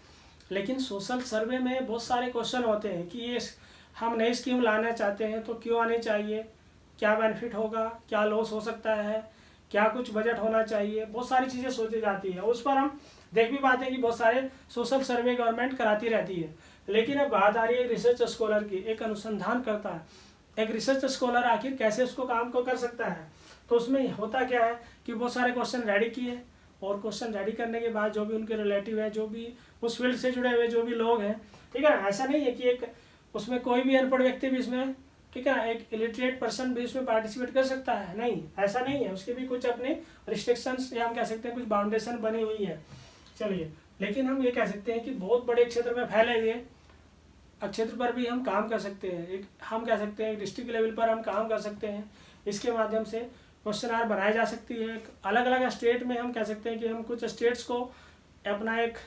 लेकिन सोशल सर्वे में बहुत सारे क्वेश्चन होते हैं कि ये हम नई स्कीम लाना चाहते हैं तो क्यों आनी चाहिए, क्या बेनिफिट होगा, क्या लॉस हो सकता है, क्या कुछ बजट होना चाहिए, बहुत सारी चीज़ें सोची जाती है। उस पर हम देख भी पाते हैं कि बहुत सारे सोशल सर्वे गवर्नमेंट कराती रहती है। लेकिन अब बात आ रही है रिसर्च स्कॉलर की, एक अनुसंधान करता है, एक रिसर्च स्कॉलर आखिर कैसे उसको काम को कर सकता है। तो उसमें होता क्या है कि बहुत सारे क्वेश्चन रेडी किए, और क्वेश्चन रेडी करने के बाद जो भी उनके रिलेटिव है, जो भी उस फील्ड से जुड़े हुए जो भी लोग हैं, ठीक है ना, ऐसा नहीं है कि एक उसमें कोई भी अनपढ़ व्यक्ति भी इसमें, ठीक है ना, एक इलिटरेट पर्सन भी इसमें पार्टिसिपेट कर सकता है, नहीं ऐसा नहीं है, उसके भी कुछ अपने रिस्ट्रिक्शंस या हम कह सकते हैं कुछ बाउंडेशन बनी हुई है। चलिए, लेकिन हम ये कह सकते हैं कि बहुत बड़े क्षेत्र में फैले हुए क्षेत्र पर भी हम काम कर सकते हैं। एक हम कह सकते हैं डिस्ट्रिक्ट लेवल पर हम काम कर सकते हैं, इसके माध्यम से क्वेश्चन आर बनाई जा सकती है। अलग अलग स्टेट में हम कह सकते हैं कि हम कुछ स्टेट्स को अपना एक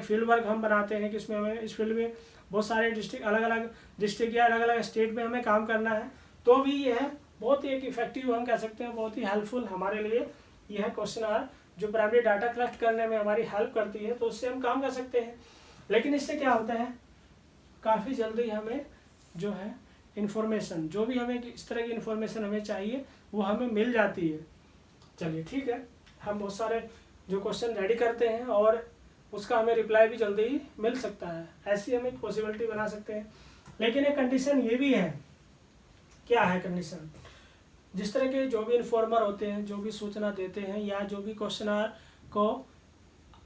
फील्ड वर्क हम बनाते हैं कि इसमें हमें इस फील्ड में बहुत सारे डिस्ट्रिक्ट, अलग अलग डिस्ट्रिक्ट या अलग अलग स्टेट में हमें काम करना है, तो भी यह बहुत ही एक इफेक्टिव हम कह सकते हैं, बहुत ही हेल्पफुल हमारे लिए यह क्वेश्चन आर जो प्राइमरी डाटा कलेक्ट करने में हमारी हेल्प करती है, तो उससे हम काम कर सकते हैं। लेकिन इससे क्या होता है, काफ़ी जल्दी हमें जो है इन्फॉर्मेशन, जो भी हमें इस तरह की इन्फॉर्मेशन हमें चाहिए वो हमें मिल जाती है। चलिए ठीक है, हम बहुत सारे जो क्वेश्चन रेडी करते हैं और उसका हमें रिप्लाई भी जल्दी ही मिल सकता है, ऐसी हम एक पॉसिबिलिटी बना सकते हैं। लेकिन एक कंडीशन ये भी है, क्या है कंडीशन, जिस तरह के जो भी इन्फॉर्मर होते हैं, जो भी सूचना देते हैं या जो भी क्वेश्चन आर को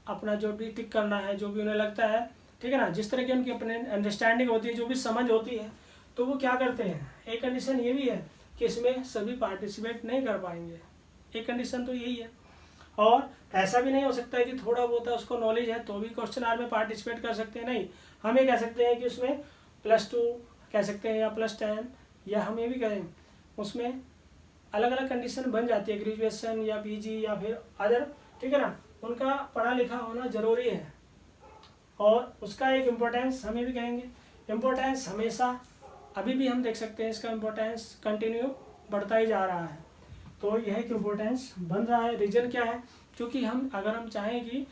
अपना जो भी टिक करना है, जो भी उन्हें लगता है, ठीक है ना, जिस तरह की उनकी अपने अंडरस्टैंडिंग होती है, जो भी समझ होती है, तो वो क्या करते हैं। एक कंडीशन ये भी है कि इसमें सभी पार्टिसिपेट नहीं कर पाएंगे, एक कंडीशन तो यही है। और ऐसा भी नहीं हो सकता है कि थोड़ा बहुत उसको नॉलेज है तो भी क्वेश्चन आर में पार्टिसिपेट कर सकते हैं, नहीं। हम ये कह सकते हैं कि उसमें +2 कह सकते हैं या +10, या हम ये भी कहें उसमें अलग अलग कंडीशन बन जाती है, ग्रेजुएशन या पीजी या फिर अदर, ठीक है ना, उनका पढ़ा लिखा होना ज़रूरी है। और उसका एक इम्पोर्टेंस हम ये भी कहेंगे, इम्पोर्टेंस हमेशा अभी भी हम देख सकते हैं इसका इम्पोर्टेंस कंटिन्यू बढ़ता ही जा रहा है। तो यह एक इम्पोर्टेंस बन रहा है। रीज़न क्या है, क्योंकि अगर हम चाहें कि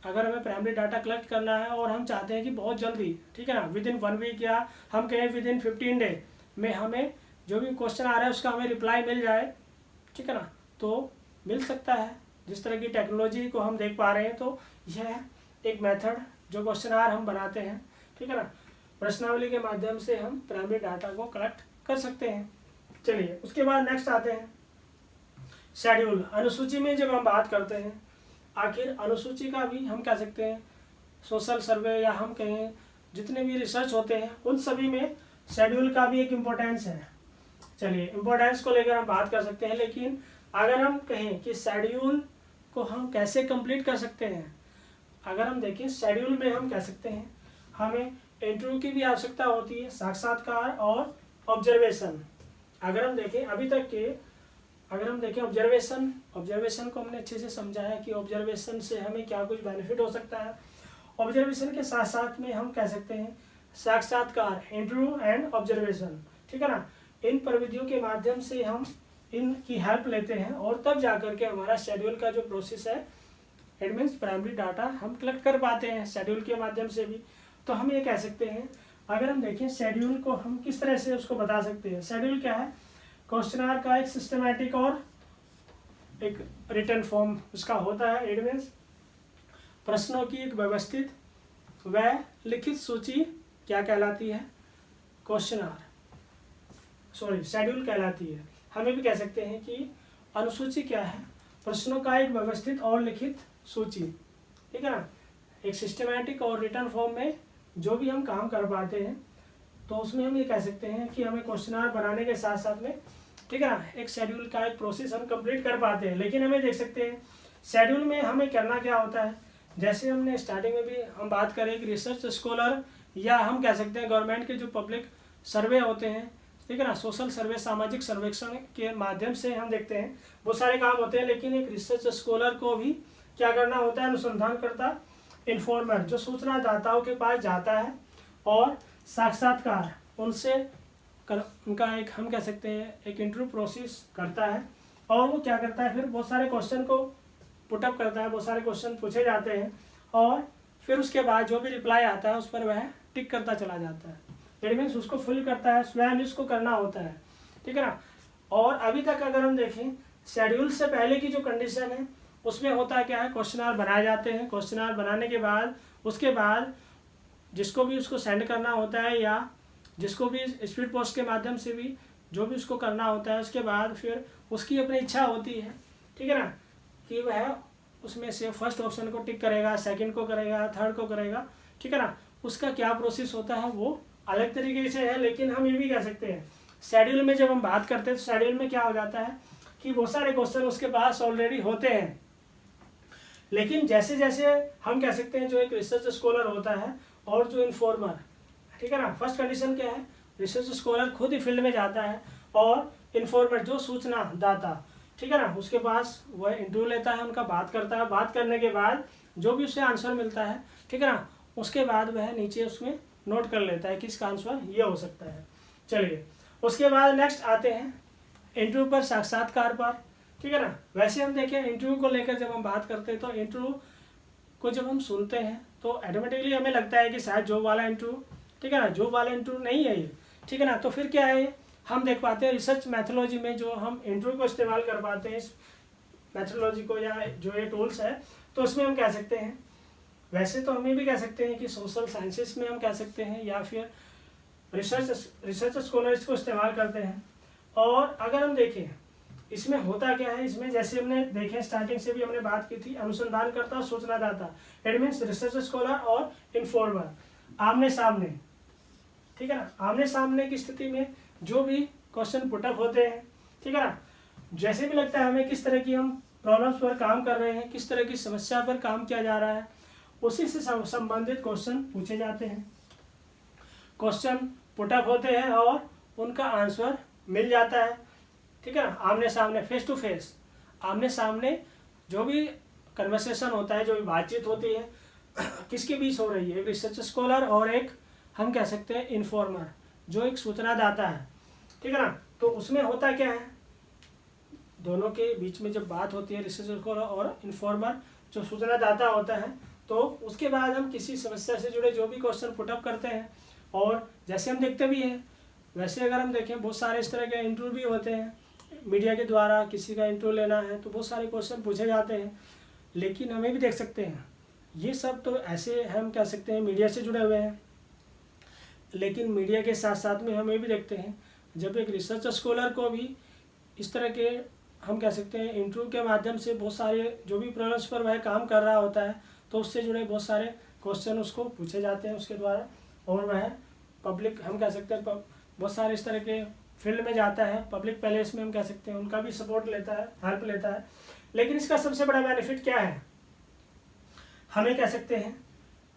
अगर हमें प्राइमरी डाटा कलेक्ट करना है और हम चाहते हैं कि बहुत जल्दी, ठीक है ना, विदिन 1 वीक या हम कहें विदिन 15 डे में हमें जो भी क्वेश्चन आ रहा है उसका हमें रिप्लाई मिल जाए, ठीक है ना, तो मिल सकता है। जिस तरह की टेक्नोलॉजी को हम देख पा रहे हैं, तो यह एक मेथड जो क्वेश्चन आर हम बनाते हैं, ठीक है ना, प्रश्नावली के माध्यम से हम प्राइमरी डाटा को कलेक्ट कर सकते हैं। चलिए उसके बाद नेक्स्ट आते हैं शेड्यूल। अनुसूची में जब हम बात करते हैं, आखिर अनुसूची का भी हम कह सकते हैं सोशल सर्वे या हम कहें जितने भी रिसर्च होते हैं उन सभी में शेड्यूल का भी एक इम्पोर्टेंस है। चलिए इम्पोर्टेंस को लेकर हम बात कर सकते हैं, लेकिन अगर हम कहें कि शेड्यूल को हम कैसे कंप्लीट कर सकते हैं, अगर हम देखें शेड्यूल में हम कह सकते हैं हमें इंटरव्यू की भी आवश्यकता होती है, साक्षात्कार और ऑब्जर्वेशन। अगर हम देखें अभी तक के, अगर हम देखें ऑब्जर्वेशन को हमने अच्छे से समझा है कि ऑब्जर्वेशन से हमें क्या कुछ बेनिफिट हो सकता है। ऑब्जर्वेशन के साथ साथ में हम कह सकते हैं साक्षात्कार, इंटरव्यू एंड ऑब्जर्वेशन, ठीक है ना, इन प्रविधियों के माध्यम से हम इनकी हेल्प लेते हैं और तब जाकर के हमारा शेड्यूल का जो प्रोसेस है, इट मीन्स प्राइमरी डाटा हम कलेक्ट कर पाते हैं शेड्यूल के माध्यम से भी। तो हम ये कह सकते हैं, अगर हम देखें शेड्यूल को हम किस तरह से उसको बता सकते हैं। शेड्यूल क्या है, क्वेश्चन का एक सिस्टमैटिक और एक रिटन फॉर्म उसका होता है। इट मीन्स प्रश्नों की एक व्यवस्थित व लिखित सूची क्या कहलाती है, शेड्यूल कहलाती है। हमें भी कह सकते हैं कि अनुसूची क्या है, प्रश्नों का एक व्यवस्थित और लिखित सूची, ठीक है ना, एक सिस्टमैटिक और रिटन फॉर्म में जो भी हम काम कर पाते हैं, तो उसमें हम ये कह सकते हैं कि हमें क्वेश्चन बनाने के साथ साथ में, ठीक है ना, एक शेड्यूल का एक प्रोसेस हम कंप्लीट कर पाते हैं। लेकिन हमें देख सकते हैं शेड्यूल में हमें करना क्या होता है, जैसे हमने स्टार्टिंग में भी हम बात करें कि रिसर्च स्कॉलर या हम कह सकते हैं गवर्नमेंट के जो पब्लिक सर्वे होते हैं, ठीक है ना, सोशल सर्वे, सामाजिक सर्वेक्षण के माध्यम से हम देखते हैं वो सारे काम होते हैं। लेकिन एक रिसर्च स्कॉलर को भी क्या करना होता है, अनुसंधानकर्ता, इन्फॉर्मर, जो सूचनादाताओं के पास जाता है और साक्षात्कार उनसे उनका एक हम कह सकते हैं एक इंटरव्यू प्रोसेस करता है, और वो क्या करता है, फिर बहुत सारे क्वेश्चन को पुटअप करता है, बहुत सारे क्वेश्चन पूछे जाते हैं और फिर उसके बाद जो भी रिप्लाई आता है उस पर वह टिक करता चला जाता है। इट मीन्स उसको फिल करता है, स्वयं इसको करना होता है, ठीक है ना। और अभी तक अगर हम देखें शेड्यूल से पहले की जो कंडीशन है उसमें होता क्या है, क्वेश्चन बनाए जाते हैं, क्वेश्चन बनाने के बाद उसके बाद जिसको भी उसको सेंड करना होता है या जिसको भी स्पीड पोस्ट के माध्यम से भी जो भी उसको करना होता है, उसके बाद फिर उसकी अपनी इच्छा होती है, ठीक है ना, कि वह उसमें से फर्स्ट ऑप्शन को टिक करेगा, सेकंड को करेगा, थर्ड को करेगा, ठीक है ना। उसका क्या प्रोसेस होता है वो अलग तरीके से है। लेकिन हम ये भी कह सकते हैं शेड्यूल में जब हम बात करते हैं तो शेड्यूल में क्या हो जाता है कि बहुत सारे क्वेश्चन उसके पास ऑलरेडी होते हैं। लेकिन जैसे जैसे हम कह सकते हैं जो एक रिसर्च स्कॉलर होता है और जो इन्फॉर्मर, ठीक है ना, फर्स्ट कंडीशन क्या है, रिसर्च स्कॉलर खुद ही फील्ड में जाता है और इन्फॉर्मर जो सूचना दाता, ठीक है ना, उसके पास वह इंटरव्यू लेता है, उनका बात करता है, बात करने के बाद जो भी उसे आंसर मिलता है, ठीक है ना, उसके बाद वह नीचे उसमें नोट कर लेता है कि इसका आंसर ये हो सकता है। चलिए उसके बाद नेक्स्ट आते हैं इंटरव्यू पर, साक्षात्कार पर, ठीक है ना। वैसे हम देखें इंटरव्यू को लेकर जब हम बात करते हैं तो इंटरव्यू को जब हम सुनते हैं तो ऑटोमेटिकली हमें लगता है कि शायद जॉब वाला इंटरव्यू, ठीक है ना, जॉब वाला इंटरव्यू नहीं है ये, ठीक है ना। तो फिर क्या है, हम देख पाते हैं रिसर्च मैथोलॉजी में जो हम इंटरव्यू को इस्तेमाल कर पाते हैं इस मैथोलॉजी को या जो ये टूल्स है, तो उसमें हम कह सकते हैं, वैसे तो हमें भी कह सकते हैं कि सोशल साइंसेस में हम कह सकते हैं या फिर रिसर्च स्कॉलर इसको इस्तेमाल करते हैं। और अगर हम देखें इसमें होता क्या है, इसमें जैसे हमने देखे स्टार्टिंग से भी हमने बात की थी, अनुसंधानकर्ता और सूचनादाता, इट मीन्स रिसर्च स्कॉलर और इन्फॉर्मर, आमने सामने, ठीक है ना। आमने सामने की स्थिति में जो भी क्वेश्चन पुटअप होते हैं, ठीक है ना, जैसे भी लगता है हमें किस तरह की हम प्रॉब्लम्स पर काम कर रहे हैं, किस तरह की समस्या पर काम किया जा रहा है, उसी से संबंधित क्वेश्चन पूछे जाते हैं, क्वेश्चन पुटअप होते हैं और उनका आंसर मिल जाता है, ठीक है ना। आमने सामने, फेस टू फेस, आमने सामने जो भी कन्वर्सेशन होता है, जो भी बातचीत होती है, किसके बीच हो रही है, एक रिसर्च स्कॉलर और एक हम कह सकते हैं इन्फॉर्मर, जो एक सूचनादाता है, ठीक है ना। तो उसमें होता क्या है, दोनों के बीच में जब बात होती है, रिसर्च स्कॉलर और इन्फॉर्मर जो सूचनादाता होता है, तो उसके बाद हम किसी समस्या से जुड़े जो भी क्वेश्चन पुटअप करते हैं, और जैसे हम देखते भी हैं, वैसे अगर हम देखें बहुत सारे इस तरह के इंटरव्यू भी होते हैं, मीडिया के द्वारा किसी का इंटरव्यू लेना है तो बहुत सारे क्वेश्चन पूछे जाते हैं। लेकिन हमें भी देख सकते हैं, ये सब तो ऐसे हम कह सकते हैं मीडिया से जुड़े हुए हैं, लेकिन मीडिया के साथ साथ में हमें भी देखते हैं जब एक रिसर्च स्कॉलर को भी इस तरह के हम कह सकते हैं इंटरव्यू के माध्यम से बहुत सारे जो भी प्रॉब्लम्स पर वह काम कर रहा होता है, तो उससे जुड़े बहुत सारे क्वेश्चन उसको पूछे जाते हैं उसके द्वारा, और वह पब्लिक हम कह सकते हैं बहुत सारे इस तरह के फील्ड में जाता है, पब्लिक पैलेस में हम कह सकते हैं उनका भी सपोर्ट लेता है, हेल्प लेता है। लेकिन इसका सबसे बड़ा बेनिफिट क्या है, हमें कह सकते हैं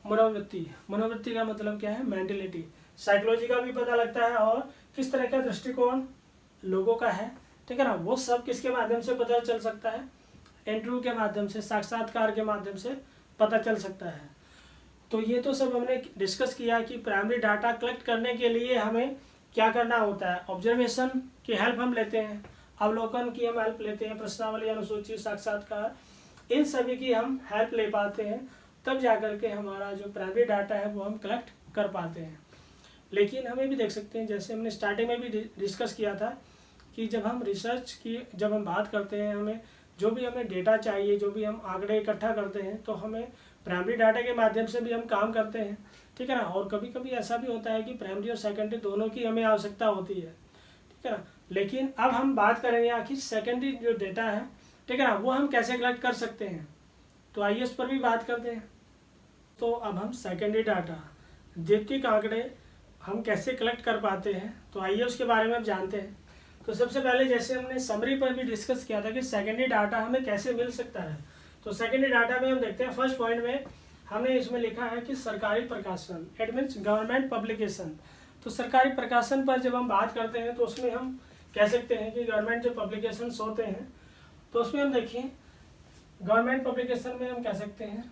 मनोवृत्ति। मनोवृत्ति का मतलब क्या है, मेंटलिटी, साइकोलॉजी का भी पता लगता है और किस तरह का दृष्टिकोण लोगों का है, ठीक है ना। वो सब किसके माध्यम से पता चल सकता है, इंटरव्यू के माध्यम से, साक्षात्कार के माध्यम से पता चल सकता है। तो ये तो सब हमने डिस्कस किया कि प्राइमरी डाटा कलेक्ट करने के लिए हमें क्या करना होता है। ऑब्जर्वेशन की हेल्प हम लेते हैं, अवलोकन की हम हेल्प लेते हैं, प्रश्नावली, अनुसूची, साक्षात्कार, इन सभी की हम हेल्प ले पाते हैं, तब जाकर के हमारा जो प्राइमरी डाटा है वो हम कलेक्ट कर पाते हैं। लेकिन हमें भी देख सकते हैं, जैसे हमने स्टार्टिंग में भी डिस्कस किया था कि जब हम रिसर्च की जब हम बात करते हैं, हमें जो भी हमें डेटा चाहिए, जो भी हम आंकड़े इकट्ठा करते हैं, तो हमें प्राइमरी डाटा के माध्यम से भी हम काम करते हैं, ठीक है ना। और कभी कभी ऐसा भी होता है कि प्राइमरी और सेकेंडरी दोनों की हमें आवश्यकता होती है, ठीक है ना। लेकिन अब हम बात करेंगे आखिर सेकेंडरी जो डेटा है, ठीक है ना, वो हम कैसे कलेक्ट कर सकते हैं, तो आइए इस पर भी बात करते हैं। तो अब हम सेकेंडरी डाटा, द्वितीयक आंकड़े हम कैसे कलेक्ट कर पाते हैं, तो आइए उसके बारे में हम जानते हैं। तो सबसे पहले जैसे हमने समरी पर भी डिस्कस किया था कि सेकेंडरी डाटा हमें कैसे मिल सकता है, तो सेकेंडरी डाटा में हम देखते हैं फर्स्ट पॉइंट में हमने इसमें लिखा है कि सरकारी प्रकाशन, इट मीन्स गवर्नमेंट पब्लिकेशन। तो सरकारी प्रकाशन पर जब हम बात करते हैं तो उसमें हम कह सकते हैं कि गवर्नमेंट जो पब्लिकेशंस होते हैं, तो उसमें हम देखिए गवर्नमेंट पब्लिकेशन में हम कह सकते हैं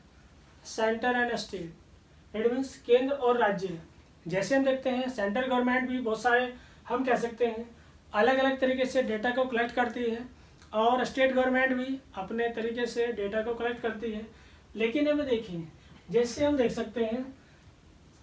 centre and state, it means केंद्र और राज्य। जैसे हम देखते हैं सेंट्रल गवर्नमेंट भी बहुत सारे हम कह सकते हैं अलग अलग तरीके से डेटा को कलेक्ट करती है, और स्टेट गवर्नमेंट भी अपने तरीके से डेटा को कलेक्ट करती है। लेकिन हमें देखिए, जैसे हम देख सकते हैं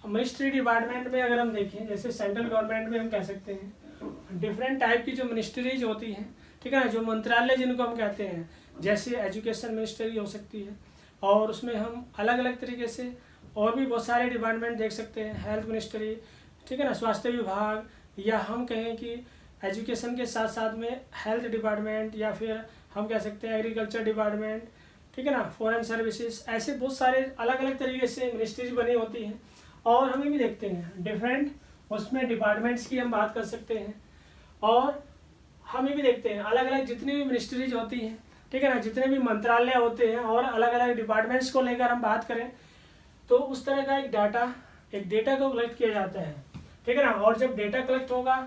मिनिस्ट्री डिपार्टमेंट में अगर हम देखें, जैसे सेंट्रल गवर्नमेंट में हम कह सकते हैं डिफरेंट टाइप की जो मिनिस्ट्रीज होती हैं, ठीक है ना, जो मंत्रालय जिनको हम कहते हैं, जैसे एजुकेशन मिनिस्ट्री हो सकती है, और उसमें हम अलग अलग तरीके से और भी बहुत सारे डिपार्टमेंट देख सकते हैं, हेल्थ मिनिस्ट्री, ठीक है ना, स्वास्थ्य विभाग, या हम कहें कि एजुकेशन के साथ साथ में हेल्थ डिपार्टमेंट, या फिर हम कह सकते हैं एग्रीकल्चर डिपार्टमेंट, ठीक है ना, फॉरेन सर्विसेज, ऐसे बहुत सारे अलग अलग तरीके से मिनिस्ट्रीज बनी होती हैं। और हमें भी देखते हैं डिफरेंट उसमें डिपार्टमेंट्स की हम बात कर सकते हैं, और हमें भी देखते हैं अलग अलग जितनी भी मिनिस्ट्रीज होती हैं, ठीक है ना, जितने भी मंत्रालय होते हैं और अलग अलग डिपार्टमेंट्स को लेकर हम बात करें, तो उस तरह का एक डेटा को कलेक्ट किया जाता है, ठीक है ना। और जब डेटा कलेक्ट होगा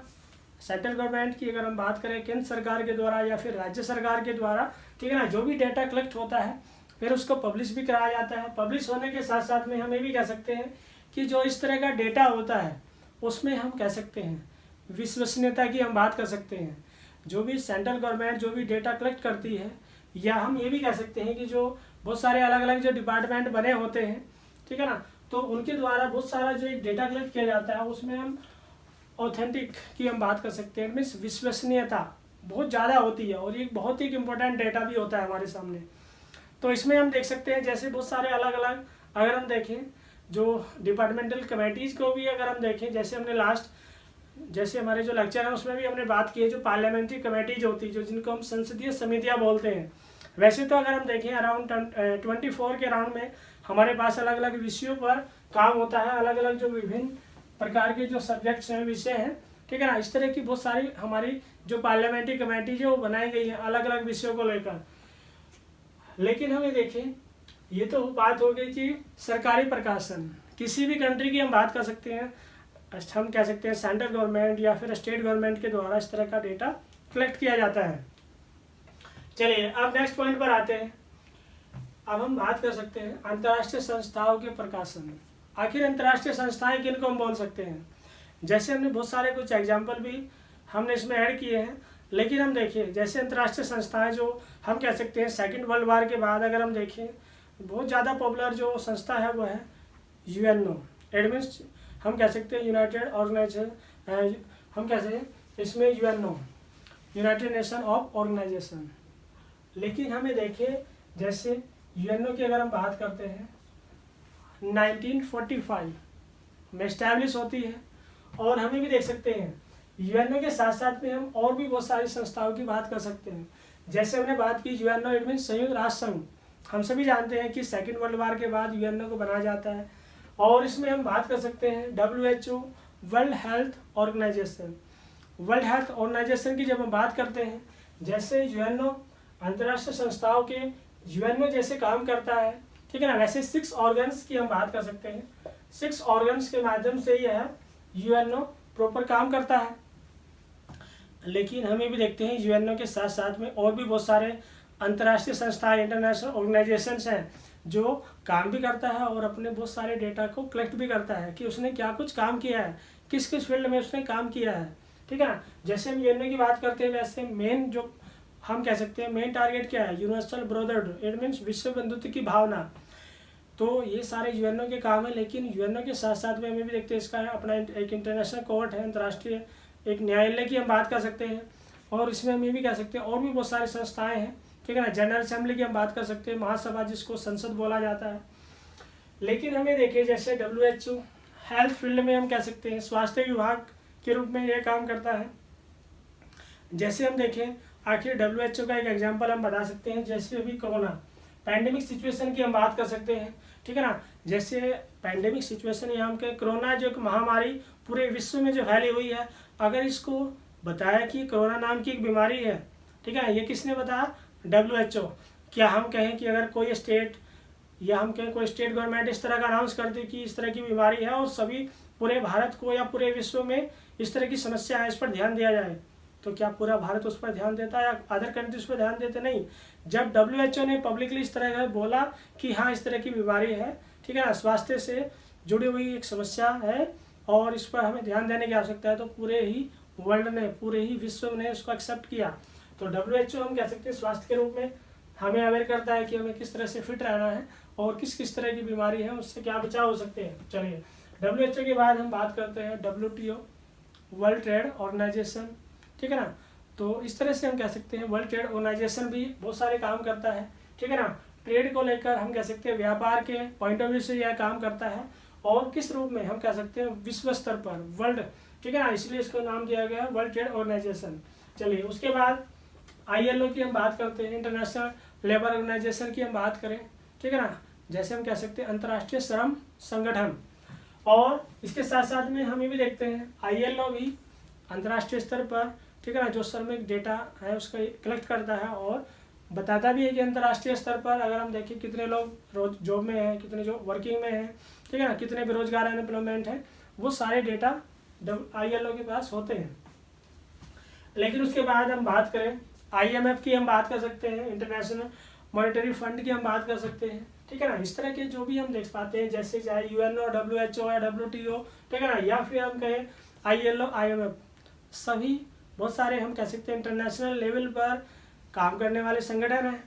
सेंट्रल गवर्नमेंट की अगर हम बात करें केंद्र सरकार के द्वारा या फिर राज्य सरकार के द्वारा, ठीक है ना, जो भी डेटा कलेक्ट होता है फिर उसको पब्लिश भी कराया जाता है। पब्लिश होने के साथ साथ में हमें भी कह सकते हैं कि जो इस तरह का डेटा होता है उसमें हम कह सकते हैं विश्वसनीयता की हम बात कर सकते हैं। जो भी सेंट्रल गवर्नमेंट जो भी डेटा कलेक्ट करती है, या हम ये भी कह सकते हैं कि जो बहुत सारे अलग अलग जो डिपार्टमेंट बने होते हैं, ठीक है ना, तो उनके द्वारा बहुत सारा जो एक डेटा कलेक्ट किया जाता है उसमें हम ऑथेंटिक की हम बात कर सकते हैं, मीन्स विश्वसनीयता बहुत ज़्यादा होती है, और ये बहुत ही इम्पोर्टेंट डेटा भी होता है हमारे सामने। तो इसमें हम देख सकते हैं जैसे बहुत सारे अलग अलग अगर हम देखें जो डिपार्टमेंटल कमेटीज़ को भी अगर हम देखें, जैसे हमने लास्ट जैसे हमारे जो लेक्चर हैं उसमें भी हमने बात की है जो पार्लियामेंट्री कमेटीज होती है, जो जिनको हम संसदीय समितियां बोलते हैं। वैसे तो अगर हम देखें अराउंड 24 के राउंड में हमारे पास अलग अलग विषयों पर काम होता है, अलग अलग जो विभिन्न प्रकार के जो सब्जेक्ट्स हैं, विषय हैं, ठीक है ना। इस तरह की बहुत सारी हमारी जो पार्लियामेंट्री कमेटी जो बनाई गई है अलग अलग विषयों को लेकर। लेकिन हमें देखें, ये तो बात हो गई कि सरकारी प्रकाशन, किसी भी कंट्री की हम बात कर सकते हैं, हम कह सकते हैं सेंट्रल गवर्नमेंट या फिर स्टेट गवर्नमेंट के द्वारा इस तरह का डेटा कलेक्ट किया जाता है। चलिए अब नेक्स्ट पॉइंट पर आते हैं। अब हम बात कर सकते हैं अंतर्राष्ट्रीय संस्थाओं के प्रकाशन। आखिर अंतर्राष्ट्रीय संस्थाएं किनको हम बोल सकते हैं? जैसे हमने बहुत सारे कुछ एग्जाम्पल भी हमने इसमें ऐड किए हैं, लेकिन हम देखिए जैसे अंतर्राष्ट्रीय संस्थाएं जो हम कह सकते हैं सेकेंड वर्ल्ड वॉर के बाद अगर हम देखें बहुत ज़्यादा पॉपुलर जो संस्था है वो है यूएनओ। एडमिन्स हम कह सकते हैं यूनाइटेड ऑर्गेनाइजेशन, हम कैसे इसमें UNO, united nation of organisation. लेकिन हमें देखिए जैसे यूएनओ की अगर हम बात करते हैं 1945 में इस्टेब्लिश होती है, और हमें भी देख सकते हैं यूएनओ के साथ साथ में हम और भी बहुत सारी संस्थाओं की बात कर सकते हैं। जैसे हमने बात की यूएनओ इट मीन संयुक्त राष्ट्र संघ। हम सभी जानते हैं कि सेकेंड वर्ल्ड वॉर के बाद यूएनओ को बनाया जाता है, और इसमें हम बात कर सकते हैं WHO, world health organisation. World health organisation की जब हम बात करते हैं, जैसे यूएनओ अंतर्राष्ट्रीय संस्थाओं के यूएनओ जैसे काम करता है, ठीक है ना, वैसे 6 ऑर्गन्स की हम बात कर सकते हैं। 6 ऑर्गन्स के माध्यम से यह यूएनओ प्रॉपर काम करता है। लेकिन हमें भी देखते हैं यूएनओ के साथ साथ में और भी बहुत सारे अंतर्राष्ट्रीय संस्थाएं, इंटरनेशनल ऑर्गेनाइजेशंस हैं जो काम भी करता है और अपने बहुत सारे डेटा को कलेक्ट भी करता है कि उसने क्या कुछ काम किया है, किस किस फील्ड में उसने काम किया है, ठीक है ना। जैसे हम यूएनओ की बात करते हैं वैसे मेन जो हम कह सकते हैं मेन टारगेट क्या है, यूनिवर्सल ब्रदरहुड, इट मीन्स विश्व बंधुत्व की भावना। तो ये सारे यूएनओ के काम है। लेकिन यूएनओ के साथ साथ में हमें भी देखते हैं इसका अपना एक इंटरनेशनल कोर्ट है, अंतर्राष्ट्रीय एक न्यायालय की हम बात कर सकते हैं, और इसमें हम ये भी कह सकते हैं और भी बहुत सारी संस्थाएं हैं, ठीक है ना। जनरल असेंबली की हम बात कर सकते हैं, महासभा जिसको संसद बोला जाता है। लेकिन हमें देखिए जैसे WHO हेल्थ फील्ड में हम कह सकते हैं स्वास्थ्य विभाग के रूप में यह काम करता है। जैसे हम देखें आखिर WHO का एक एग्जाम्पल हम बता सकते हैं, जैसे अभी कोरोना पैंडेमिक सिचुएशन की हम बात कर सकते हैं, ठीक है ना। जैसे पैंडेमिक सिचुएशन या हम कहें कोरोना जो एक महामारी पूरे विश्व में जो फैली हुई है, अगर इसको बताया कि कोरोना नाम की एक बीमारी है, ठीक है, ये किसने बताया? WHO। क्या हम कहें कि अगर कोई स्टेट या हम कहें कोई स्टेट गवर्नमेंट इस तरह का अनाउंस कर दे कि इस तरह की बीमारी है और सभी पूरे भारत को या पूरे विश्व में इस तरह की समस्या है, इस पर ध्यान दिया जाए, तो क्या पूरा भारत उस पर ध्यान देता है या अदर कंट्रीज पर ध्यान देते? नहीं। जब WHO ने पब्लिकली इस तरह का बोला कि हाँ इस तरह की बीमारी है, ठीक है ना, स्वास्थ्य से जुड़ी हुई एक समस्या है और इस पर हमें ध्यान देने की आवश्यकता है, तो पूरे ही वर्ल्ड ने, पूरे ही विश्व ने उसको एक्सेप्ट किया। तो WHO हम कह सकते हैं स्वास्थ्य के रूप में हमें अवेयर करता है कि हमें किस तरह से फिट रहना है और किस किस तरह की बीमारी है उससे क्या बचाव हो सकते हैं। चलिए WHO के बाद हम बात करते हैं WTO, वर्ल्ड ट्रेड ऑर्गेनाइजेशन, ठीक है ना। तो इस तरह से हम कह सकते हैं वर्ल्ड ट्रेड ऑर्गेनाइजेशन भी बहुत सारे काम करता है, ठीक है ना। ट्रेड को लेकर हम कह सकते हैं व्यापार के पॉइंट ऑफ व्यू से यह काम करता है, और किस रूप में हम कह सकते हैं विश्व स्तर पर, वर्ल्ड, ठीक है ना, इसलिए इसको नाम दिया गया है वर्ल्ड ट्रेड ऑर्गेनाइजेशन। चलिए उसके बाद ILO की हम बात करते हैं, इंटरनेशनल लेबर ऑर्गेनाइजेशन की हम बात करें, ठीक है ना, जैसे हम कह सकते हैं अंतर्राष्ट्रीय श्रम संगठन। और इसके साथ साथ में हम ये भी देखते हैं ILO भी अंतर्राष्ट्रीय स्तर पर, ठीक है ना, जो श्रमिक डेटा है उसका कलेक्ट करता है और बताता भी है कि अंतर्राष्ट्रीय स्तर पर अगर हम देखें कितने लोग रोज जॉब में हैं, कितने जो वर्किंग में हैं, ठीक है ना, कितने बेरोजगार अनएम्प्लॉयमेंट है, वो सारे डेटा ILO के पास होते हैं। लेकिन उसके बाद हम बात करें IMF की हम बात कर सकते हैं, इंटरनेशनल मॉनेटरी फंड की हम बात कर सकते हैं, ठीक है ना। इस तरह के जो भी हम देख पाते हैं, जैसे चाहे UNO, WHO या WTO, ठीक है ना, या फिर हम कहें ILO, IMF, सभी बहुत सारे हम कह सकते हैं इंटरनेशनल लेवल पर काम करने वाले संगठन हैं,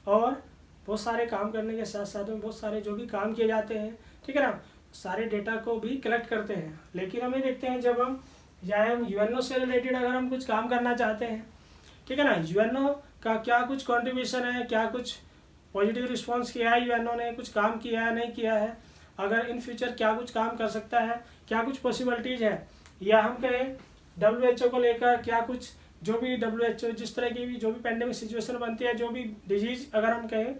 और बहुत सारे काम करने के साथ साथ में बहुत सारे जो भी काम किए जाते हैं, ठीक है ना, सारे डेटा को भी कलेक्ट करते हैं। लेकिन हमें देखते हैं जब हम या हम UNO से रिलेटेड अगर हम कुछ काम करना चाहते हैं, ठीक है ना, UNO का क्या कुछ कंट्रीब्यूशन है, क्या कुछ पॉजिटिव रिस्पांस किया है, UNO ने कुछ काम किया है, नहीं किया है, अगर इन फ्यूचर क्या कुछ काम कर सकता है, क्या कुछ पॉसिबिलिटीज़ है, या हम कहें WHO को लेकर क्या कुछ जो भी WHO जिस तरह की भी जो भी पेंडेमिक सिचुएशन बनती है, जो भी डिजीज अगर हम कहें,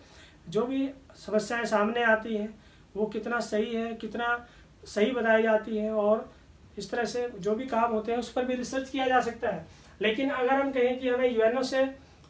जो भी समस्याएं सामने आती हैं वो कितना सही है, कितना सही बताई जाती है, और इस तरह से जो भी काम होते हैं उस पर भी रिसर्च किया जा सकता है। लेकिन अगर हम कहें कि हमें यूएनओ से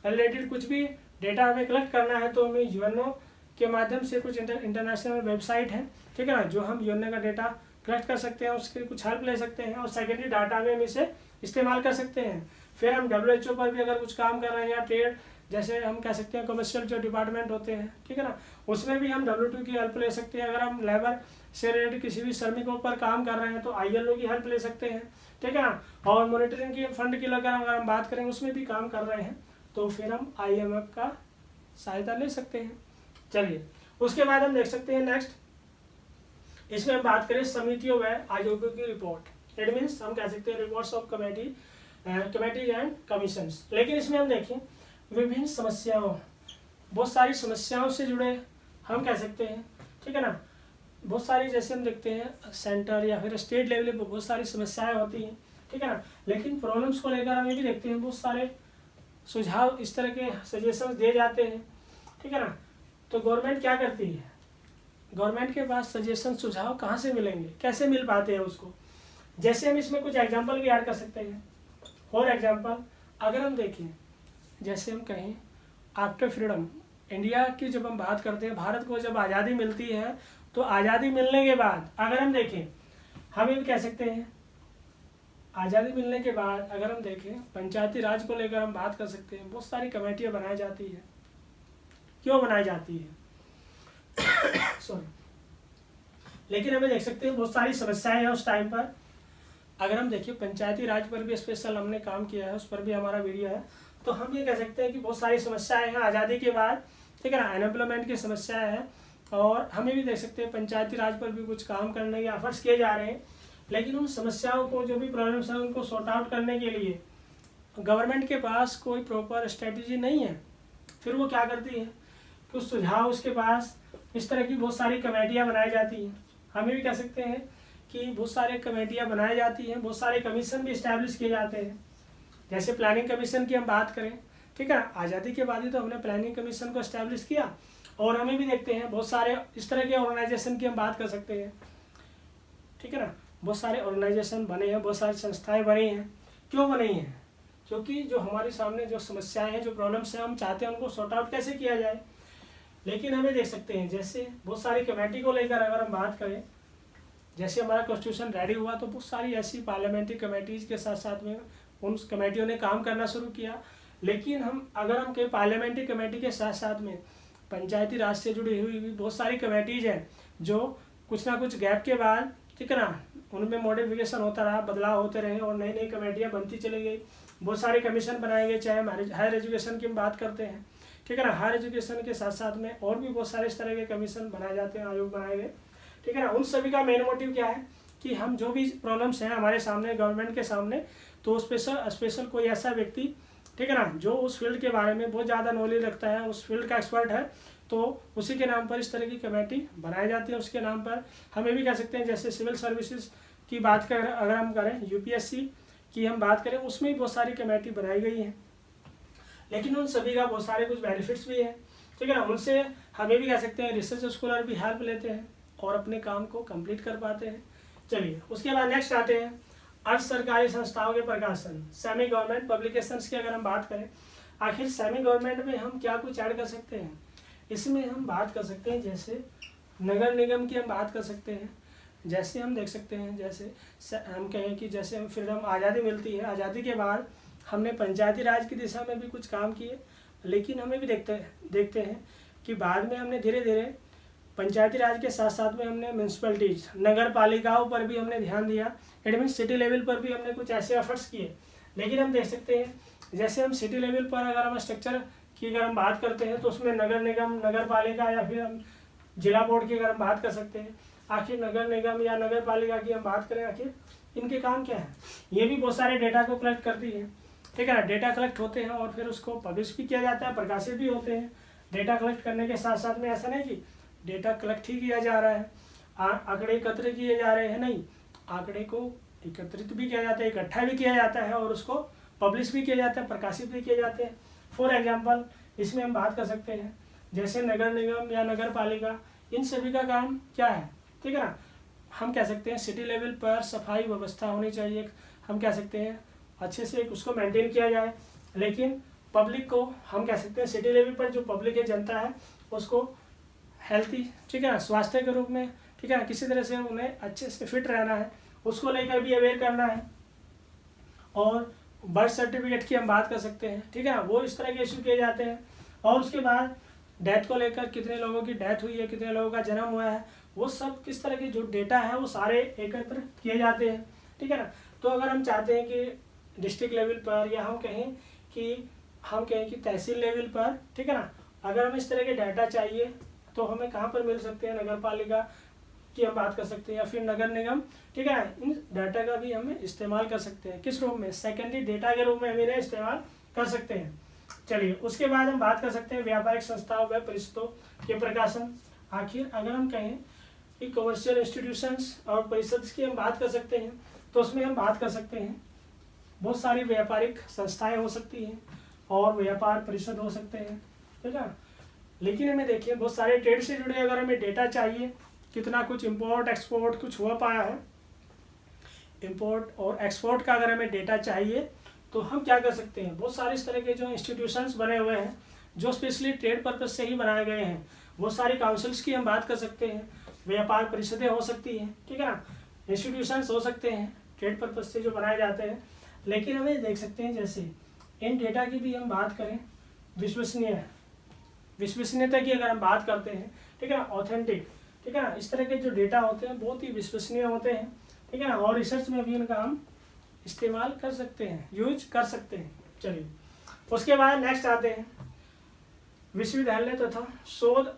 रिलेटेड कुछ भी डेटा हमें कलेक्ट करना है तो हमें यूएनओ के माध्यम से कुछ इंटरनेशनल वेबसाइट है, ठीक है ना, जो हम यूएनओ का डेटा कलेक्ट कर सकते हैं, उसकी कुछ हेल्प ले सकते हैं और सेकेंडरी डाटा में हम इसे इस्तेमाल कर सकते हैं। फिर हम WHO पर भी अगर कुछ काम कर रहे हैं, या ट्रेड जैसे हम कह सकते हैं कमर्शियल जो डिपार्टमेंट होते हैं, ठीक है ना, उसमें भी हम WTO की हेल्प ले सकते हैं। अगर हम लेबर से रिलेटेड किसी भी श्रमिकों पर काम कर रहे हैं तो ILO की हेल्प ले सकते हैं, ठीक है ना। और मॉनिटरिंग की फंड की अगर हम बात करें उसमें भी काम कर रहे हैं तो फिर हम IMF का सहायता ले सकते हैं। चलिए उसके बाद हम देख सकते हैं नेक्स्ट, इसमें हम बात करें समितियों व आयोगों की रिपोर्ट। इट मीन्स हम कह सकते हैं reports of committees and commissions. लेकिन इसमें हम देखें विभिन्न समस्याओं, बहुत सारी समस्याओं से जुड़े हम कह सकते हैं, ठीक है ना, बहुत सारी जैसे हम देखते हैं सेंटर या फिर स्टेट लेवल पर बहुत सारी समस्याएं होती हैं, ठीक है ना। लेकिन प्रॉब्लम्स को लेकर हम ये भी देखते हैं बहुत सारे सुझाव इस तरह के सजेशंस दिए जाते हैं, ठीक है ना। तो गवर्नमेंट क्या करती है, गवर्नमेंट के पास सजेशन सुझाव कहाँ से मिलेंगे, कैसे मिल पाते हैं उसको। जैसे हम इसमें कुछ एग्जांपल भी ऐड कर सकते हैं। फॉर एग्जांपल अगर हम देखें, जैसे हम कहें आफ्टर फ्रीडम, इंडिया की जब हम बात करते हैं, भारत को जब आज़ादी मिलती है तो आज़ादी मिलने के बाद अगर हम देखें, हम ये कह सकते हैं आज़ादी मिलने के बाद अगर हम देखें पंचायती राज को लेकर हम बात कर सकते हैं। बहुत सारी कमेटियाँ बनाई जाती है, क्यों बनाई जाती है सॉरी, लेकिन हमें देख सकते हैं बहुत सारी समस्याएं हैं उस टाइम पर। अगर हम देखिए पंचायती राज पर भी स्पेशल हमने काम किया है, उस पर भी हमारा वीडियो है। तो हम ये कह सकते हैं कि बहुत सारी समस्याएं हैं आज़ादी के बाद, ठीक है ना, अनएम्प्लॉयमेंट की समस्याएं हैं। और हमें भी देख सकते हैं पंचायती राज पर भी कुछ काम करने के एफर्ट्स किए जा रहे हैं। लेकिन उन समस्याओं को, जो भी प्रॉब्लम्स हैं, उनको सॉर्ट आउट करने के लिए गवर्नमेंट के पास कोई प्रॉपर स्ट्रेटजी नहीं है। फिर वो क्या करती है, कुछ सुझाव उसके पास, इस तरह की बहुत सारी कमेटियाँ बनाई जाती हैं। हमें भी कह सकते हैं कि बहुत सारे कमेटियाँ बनाई जाती हैं, बहुत सारे कमीशन भी इस्टेब्लिश किए जाते हैं। जैसे प्लानिंग कमीशन की हम बात करें, ठीक है, आज़ादी के बाद ही तो हमने प्लानिंग कमीशन को इस्टेब्लिश किया। और हमें भी देखते हैं बहुत सारे इस तरह के ऑर्गेनाइजेशन की हम बात कर सकते हैं, ठीक है ना। बहुत सारे ऑर्गेनाइजेशन बने हैं, बहुत सारी संस्थाएं बनी हैं। क्यों बनी हैं, क्योंकि जो हमारे सामने जो समस्याएं हैं, जो प्रॉब्लम्स हैं, हम चाहते हैं उनको सॉर्ट आउट कैसे किया जाए। लेकिन हमें देख सकते हैं जैसे बहुत सारी कमेटी को लेकर अगर हम बात करें, जैसे हमारा कॉन्स्टिट्यूशन रेडी हुआ तो बहुत सारी ऐसी पार्लियामेंट्री कमेटीज़ के साथ साथ में उन कमेटियों ने काम करना शुरू किया। लेकिन अगर हम कहें पार्लियामेंट्री कमेटी के साथ साथ में पंचायती राज से जुड़ी हुई भी बहुत सारी कमेटीज़ हैं, जो कुछ ना कुछ गैप के बाद, ठीक है ना, उनमें मॉडिफिकेशन होता रहा, बदलाव होते रहे और नई नई कमेटियाँ बनती चली गई। बहुत सारे कमीशन बनाए गए, चाहे हमारे हायर एजुकेशन की हम बात करते हैं, ठीक है ना, हायर एजुकेशन के साथ साथ में और भी बहुत सारे इस तरह के कमीशन बनाए जाते हैं, आयोग बनाए गए, ठीक है ना। उन सभी का मेन मोटिव क्या है कि हम जो भी प्रॉब्लम्स हैं हमारे सामने, गवर्नमेंट के सामने, तो स्पेशल कोई ऐसा व्यक्ति, ठीक है ना, जो उस फील्ड के बारे में बहुत ज़्यादा नॉलेज रखता है, उस फील्ड का एक्सपर्ट है, तो उसी के नाम पर इस तरह की कमेटी बनाई जाती है। उसके नाम पर हमें भी कह सकते हैं, जैसे सिविल सर्विसेज की बात कर अगर हम करें, UPSC की हम बात करें, उसमें भी बहुत सारी कमेटी बनाई गई है। लेकिन उन सभी का बहुत सारे कुछ बेनिफिट्स भी हैं, ठीक है ना। उनसे हमें भी कह सकते हैं रिसर्च स्कॉलर भी हेल्प लेते हैं और अपने काम को कंप्लीट कर पाते हैं। चलिए उसके बाद नेक्स्ट आते हैं अर्ध सरकारी संस्थाओं के प्रकाशन, सेमी गवर्नमेंट पब्लिकेशंस की अगर हम बात करें, आखिर सेमी गवर्नमेंट में हम क्या कुछ ऐड कर सकते हैं। इसमें हम बात कर सकते हैं, जैसे नगर निगम की हम बात कर सकते हैं। जैसे हम देख सकते हैं, जैसे हम कहें कि जैसे हम फ्रीडम आज़ादी मिलती है, आज़ादी के बाद हमने पंचायती राज की दिशा में भी कुछ काम किए। लेकिन हमें भी देखते हैं कि बाद में हमने धीरे धीरे पंचायती राज के साथ साथ में हमने म्यूनसिपैलिटीज, नगर पालिकाओं पर भी हमने ध्यान दिया। इट मीन सिटी लेवल पर भी हमने कुछ ऐसे एफर्ट्स किए। लेकिन हम देख सकते हैं, जैसे हम सिटी लेवल पर अगर हम स्ट्रक्चर की अगर हम बात करते हैं, तो उसमें नगर निगम, नगर पालिका या फिर हम जिला बोर्ड की अगर हम बात कर सकते हैं। आखिर नगर निगम या नगर पालिका की हम बात करें, आखिर इनके काम क्या है। ये भी बहुत सारे डेटा को कलेक्ट करती है, ठीक है ना। डेटा कलेक्ट होते हैं और फिर उसको पब्लिश भी किया जाता है, प्रकाशित भी होते हैं। डेटा कलेक्ट करने के साथ साथ में ऐसा नहीं कि डेटा कलेक्ट ही किया जा रहा है, आंकड़े एकत्र किए जा रहे हैं, नहीं, आंकड़े को एकत्रित भी किया जाता है, इकट्ठा भी किया जाता है और उसको पब्लिश भी किया जाता है, प्रकाशित भी किए जाते हैं। फॉर एग्जांपल इसमें हम बात कर सकते हैं जैसे नगर निगम या नगर पालिका, इन सभी का काम क्या है, ठीक है ना। हम कह सकते हैं सिटी लेवल पर सफाई व्यवस्था होनी चाहिए, हम कह सकते हैं अच्छे से उसको मेंटेन किया जाए। लेकिन पब्लिक को हम कह सकते हैं सिटी लेवल पर जो पब्लिक है, जनता है, उसको हेल्थी, ठीक है ना, स्वास्थ्य के रूप में, ठीक है ना, किसी तरह से उन्हें अच्छे से फिट रहना है, उसको लेकर भी अवेयर करना है। और बर्थ सर्टिफिकेट की हम बात कर सकते हैं, ठीक है ना, वो इस तरह के इशू किए जाते हैं। और उसके बाद डेथ को लेकर कितने लोगों की डेथ हुई है, कितने लोगों का जन्म हुआ है, वो सब किस तरह के जो डेटा है वो सारे एकत्र किए जाते हैं, ठीक है ना। तो अगर हम चाहते हैं कि डिस्ट्रिक्ट लेवल पर या हम कहें कि तहसील लेवल पर, ठीक है ना, अगर हमें इस तरह के डाटा चाहिए तो हमें कहाँ पर मिल सकते हैं, नगर पालिका की हम बात कर सकते हैं या फिर नगर निगम, ठीक है ना। इन डाटा का भी हमें इस्तेमाल कर सकते हैं, किस रूप में, सेकेंडरी डेटा के रूप में हम इन्हें इस्तेमाल कर सकते हैं। चलिए उसके बाद हम बात कर सकते हैं व्यापारिक संस्थाओं व परिषदों के प्रकाशन। आखिर अगर हम कहें कि कमर्शियल इंस्टीट्यूशंस और परिषद की हम बात कर सकते हैं तो उसमें हम बात कर सकते हैं बहुत सारी व्यापारिक संस्थाएं हो सकती हैं और व्यापार परिषद हो सकते हैं, ठीक है। लेकिन हमें देखिए बहुत सारे ट्रेड से जुड़े अगर हमें डेटा चाहिए, कितना कुछ इंपोर्ट एक्सपोर्ट कुछ हुआ पाया है, इंपोर्ट और एक्सपोर्ट का अगर हमें डेटा चाहिए तो हम क्या कर सकते हैं, बहुत सारे इस तरह के जो इंस्टीट्यूशंस बने हुए हैं जो स्पेशली ट्रेड पर्पज से ही बनाए गए हैं, वो सारी काउंसिल्स की हम बात कर सकते हैं, व्यापार परिषदें हो सकती हैं, ठीक है ना, इंस्टीट्यूशंस हो सकते हैं ट्रेड पर्पज से जो बनाए जाते हैं। लेकिन हमें देख सकते हैं जैसे इन डेटा की भी हम बात करें, विश्वसनीयता की अगर हम बात करते हैं, ठीक है ना, ऑथेंटिक, ठीक है ना, इस तरह के जो डेटा होते हैं बहुत ही विश्वसनीय होते हैं, ठीक है ना, और रिसर्च में भी इनका हम इस्तेमाल कर सकते हैं, यूज कर सकते हैं। चलिए उसके बाद नेक्स्ट आते हैं विश्वविद्यालय तथा शोध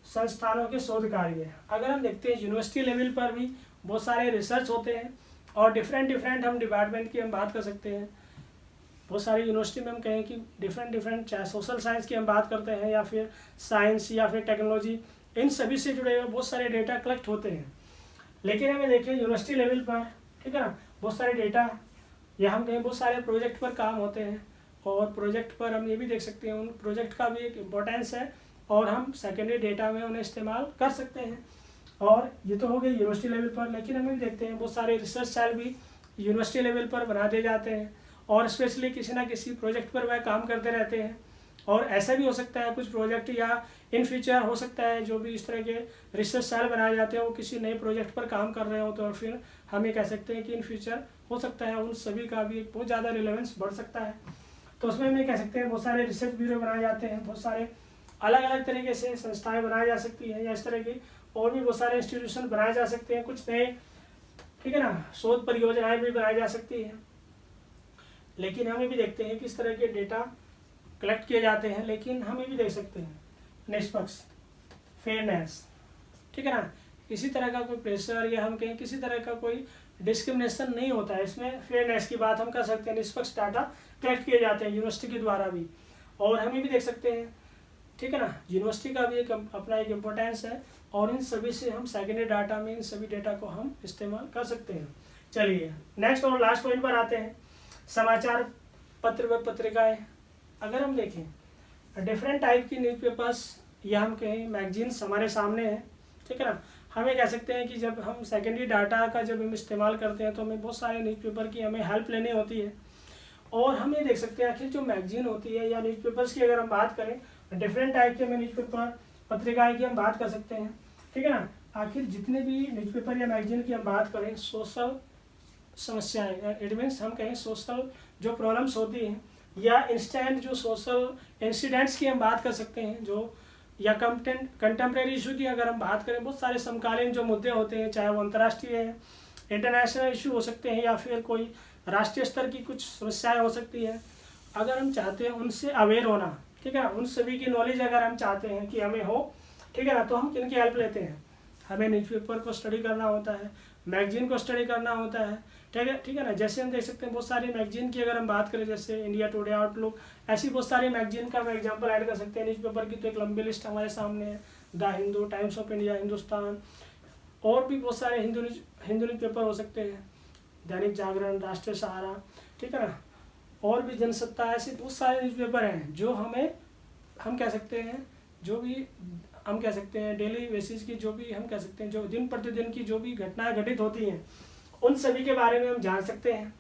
संस्थानों के शोध कार्य। अगर हम देखते हैं यूनिवर्सिटी लेवल पर भी बहुत सारे रिसर्च होते हैं और डिफरेंट हम डिपार्टमेंट की हम बात कर सकते हैं। बहुत सारी यूनिवर्सिटी में हम कहें कि डिफरेंट चाहे सोशल साइंस की हम बात करते हैं या फिर साइंस या फिर टेक्नोलॉजी, इन सभी से जुड़े हुए बहुत सारे डेटा कलेक्ट होते हैं। लेकिन हमें देखिए यूनिवर्सिटी लेवल पर, ठीक है ना, बहुत सारे डेटा या हम कहें बहुत सारे प्रोजेक्ट पर काम होते हैं और प्रोजेक्ट पर हम ये भी देख सकते हैं उन प्रोजेक्ट का भी एक इम्पोर्टेंस है और हम सेकेंडरी डेटा में उन्हें इस्तेमाल कर सकते हैं। और ये तो हो गई यूनिवर्सिटी लेवल पर, लेकिन हम भी देखते हैं बहुत सारे रिसर्च सेल भी यूनिवर्सिटी लेवल पर बना दिए जाते हैं और स्पेशली किसी ना किसी प्रोजेक्ट पर वह काम करते रहते हैं। और ऐसा भी हो सकता है कुछ प्रोजेक्ट या इन फ्यूचर हो सकता है जो भी इस तरह के रिसर्च सेल बनाए जाते हैं वो किसी नए प्रोजेक्ट पर काम कर रहे हो, तो फिर हम ये कह सकते हैं कि इन फ्यूचर हो सकता है उन सभी का भी एक बहुत ज़्यादा रिलेवेंस बढ़ सकता है। तो उसमें हम ये कह सकते हैं बहुत सारे रिसर्च ब्यूरो बनाए जाते हैं, बहुत सारे अलग अलग तरीके से संस्थाएं बनाई जा सकती हैं या इस तरह की और भी बहुत सारे इंस्टीट्यूशन बनाए जा सकते हैं, कुछ नए, ठीक है ना, शोध परियोजनाएं भी बनाई जा सकती हैं। लेकिन हमें भी देखते हैं किस तरह के डेटा कलेक्ट किए जाते हैं, लेकिन हमें भी देख सकते हैं निष्पक्ष, फेयरनेस, ठीक है ना, किसी तरह का कोई प्रेशर या हम कहें किसी तरह का कोई डिस्क्रिमिनेशन नहीं होता है इसमें। फेयरनेस की बात हम कर सकते हैं, निष्पक्ष डाटा कलेक्ट किए जाते हैं यूनिवर्सिटी के द्वारा भी। और हमें भी देख सकते हैं, ठीक है ना, यूनिवर्सिटी का भी एक अपना एक इम्पोर्टेंस है और इन सभी से हम सेकेंडरी डाटा में इन सभी डेटा को हम इस्तेमाल कर सकते हैं। चलिए नेक्स्ट और लास्ट पॉइंट पर आते हैं, समाचार पत्र व पत्रिकाएं। अगर हम देखें डिफरेंट टाइप की न्यूज़पेपर्स या हम कहें मैगजीन्स हमारे सामने हैं, ठीक है ना, हमें कह सकते हैं कि जब हम सेकेंडरी डाटा का जब हम इस्तेमाल करते हैं तो हमें बहुत सारे न्यूज़पेपर की हमें हेल्प लेनी होती है। और हम ये देख सकते हैं आखिर जो मैगजीन होती है या न्यूज़पेपर्स की अगर हम बात करें डिफरेंट टाइप के हमें न्यूज़पेपर पत्रिकाएं की हम बात कर सकते हैं, ठीक है ना। आखिर जितने भी न्यूज़पेपर या मैगजीन की हम बात करें सोशल समस्याएं, इट मीन्स हम कहें सोशल जो प्रॉब्लम्स होती हैं या इंस्टेंट जो सोशल इंसिडेंट्स की हम बात कर सकते हैं, जो या कंटेम्प्रेरी इशू की अगर हम बात करें, बहुत सारे समकालीन जो मुद्दे होते हैं चाहे वो अंतर्राष्ट्रीय है, इंटरनेशनल इशू हो सकते हैं या फिर कोई राष्ट्रीय स्तर की कुछ समस्याएं हो सकती है, अगर हम चाहते हैं उनसे अवेयर होना, ठीक है ना, उन सभी की नॉलेज अगर हम चाहते हैं कि हमें हो, ठीक है ना, तो हम किनकी हेल्प लेते हैं, हमें न्यूज़पेपर को स्टडी करना होता है, मैगजीन को स्टडी करना होता है, ठीक है ना। जैसे हम देख सकते हैं बहुत सारी मैगजीन की अगर हम बात करें जैसे इंडिया टुडे, आउटलुक, ऐसी बहुत सारी मैगजीन का हम एग्जांपल ऐड कर सकते हैं। न्यूज़पेपर की तो एक लंबी लिस्ट हमारे सामने है, the Hindu, times of India, Hindustan, और भी बहुत सारे हिंदू न्यूज़पेपर हो सकते हैं दैनिक जागरण, राष्ट्रीय सहारा, ठीक है ना, और भी जनसत्ता, ऐसे बहुत सारे न्यूज़पेपर हैं जो हम कह सकते हैं, जो भी हम कह सकते हैं डेली बेसिस की, जो भी हम कह सकते हैं, जो दिन प्रतिदिन की जो भी घटनाएं घटित होती हैं उन सभी के बारे में हम जान सकते हैं।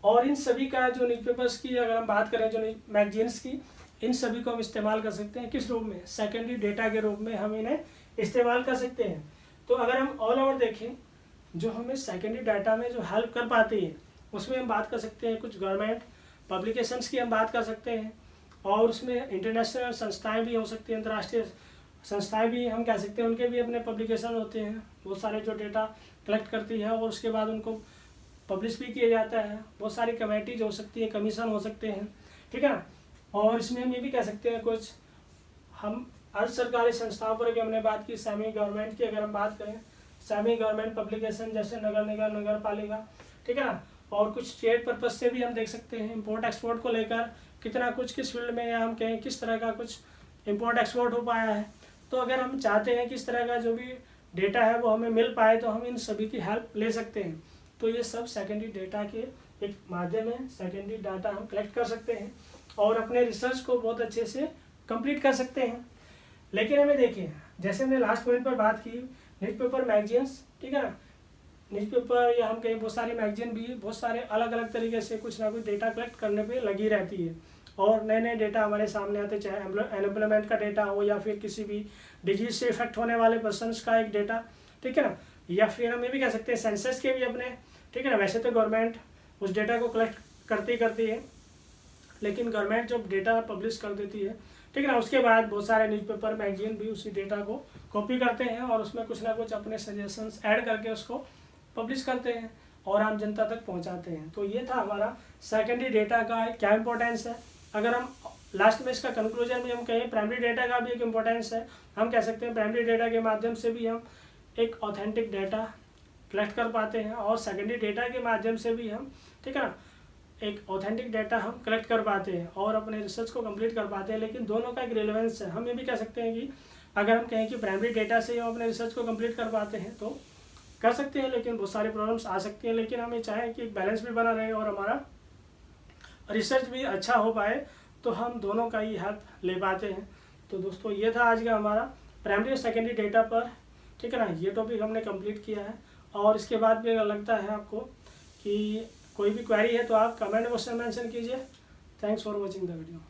और इन सभी का जो न्यूज़पेपर्स की अगर हम बात करें, जो मैगजीन्स की, इन सभी को हम इस्तेमाल कर सकते हैं किस रूप में, सेकेंडरी डेटा के रूप में हम इन्हें इस्तेमाल कर सकते हैं। तो अगर हम ऑल ओवर देखें, जो हमें सेकेंडरी डाटा में जो हेल्प कर पाती है उसमें हम बात कर सकते हैं कुछ गवर्नमेंट पब्लिकेशंस की हम बात कर सकते हैं, और उसमें इंटरनेशनल संस्थाएं भी हो सकती हैं, अंतर्राष्ट्रीय संस्थाएं भी हम कह सकते हैं, उनके भी अपने पब्लिकेशन होते हैं, बहुत सारे जो डेटा कलेक्ट करती है और उसके बाद उनको पब्लिश भी किया जाता है। बहुत सारी कमेटीज हो सकती है, कमीशन हो सकते हैं, ठीक है ना। और इसमें हम ये भी कह सकते हैं कुछ हम अर्ध सरकारी संस्थाओं पर, हमने बात की सेमी गवर्नमेंट की, अगर हम बात करें सेमी गवर्नमेंट पब्लिकेशन जैसे नगर निगम, नगर पालिका, ठीक है ना, और कुछ ट्रेड पर्पज से भी हम देख सकते हैं इम्पोर्ट एक्सपोर्ट को लेकर कितना कुछ किस फील्ड में, या हम कहें किस तरह का कुछ इम्पोर्ट एक्सपोर्ट हो पाया है। तो अगर हम चाहते हैं कि इस तरह का जो भी डेटा है वो हमें मिल पाए तो हम इन सभी की हेल्प ले सकते हैं। तो ये सब सेकेंडरी डेटा के एक माध्यम है, सेकेंडरी डाटा हम कलेक्ट कर सकते हैं और अपने रिसर्च को बहुत अच्छे से कंप्लीट कर सकते हैं। लेकिन हमें देखिए, जैसे हमने लास्ट पॉइंट पर बात की, न्यूज़पेपर, मैगजीन्स, ठीक है ना, न्यूज़पेपर या हम कहीं बहुत सारी मैगजीन भी बहुत सारे अलग अलग तरीके से कुछ ना कुछ डेटा कलेक्ट करने पे लगी रहती है और नए नए डेटा हमारे सामने आते, चाहे अनएम्प्लॉयमेंट का डेटा हो या फिर किसी भी डिजीज से इफेक्ट होने वाले पर्सनस का एक डेटा, ठीक है ना, या फिर हम ये भी कह सकते हैं सेंसस के भी अपने, ठीक है ना। वैसे तो गवर्नमेंट उस डेटा को कलेक्ट करती है, लेकिन गवर्नमेंट जब डेटा पब्लिश कर देती है, ठीक है ना, उसके बाद बहुत सारे न्यूज़पेपर, मैगजीन भी उसी डेटा को कॉपी करते हैं और उसमें कुछ ना कुछ अपने सजेशंस ऐड करके उसको पब्लिश करते हैं और आम जनता तक पहुंचाते हैं। तो ये था हमारा सेकेंडरी डेटा का क्या इंपॉर्टेंस है। अगर हम लास्ट में इसका कंक्लूजन में हम कहें, प्राइमरी डेटा का भी एक इम्पोर्टेंस है। हम कह सकते हैं प्राइमरी डेटा के माध्यम से भी हम एक ऑथेंटिक डेटा कलेक्ट कर पाते हैं और सेकेंडरी डेटा के माध्यम से भी हम, ठीक है ना, एक ऑथेंटिक डेटा हम कलेक्ट कर पाते हैं और अपने रिसर्च को कंप्लीट कर पाते हैं। लेकिन दोनों का एक रिलेवेंस है। हम ये भी कह सकते हैं कि अगर हम कहें कि प्राइमरी डेटा से हम अपने रिसर्च को कंप्लीट कर पाते हैं तो कर सकते हैं, लेकिन बहुत सारी प्रॉब्लम्स आ सकती हैं। लेकिन हमें चाहे कि एक बैलेंस भी बना रहे और हमारा रिसर्च भी अच्छा हो पाए, तो हम दोनों का ही हेल्प ले पाते हैं। तो दोस्तों, ये था आज का हमारा प्राइमरी और सेकेंडरी डेटा पर, ठीक है ना, ये टॉपिक हमने कंप्लीट किया है। और इसके बाद भी अगर लगता है आपको कि कोई भी क्वेरी है तो आप कमेंट बॉक्स में मेंशन कीजिए। Thanks for watching the video.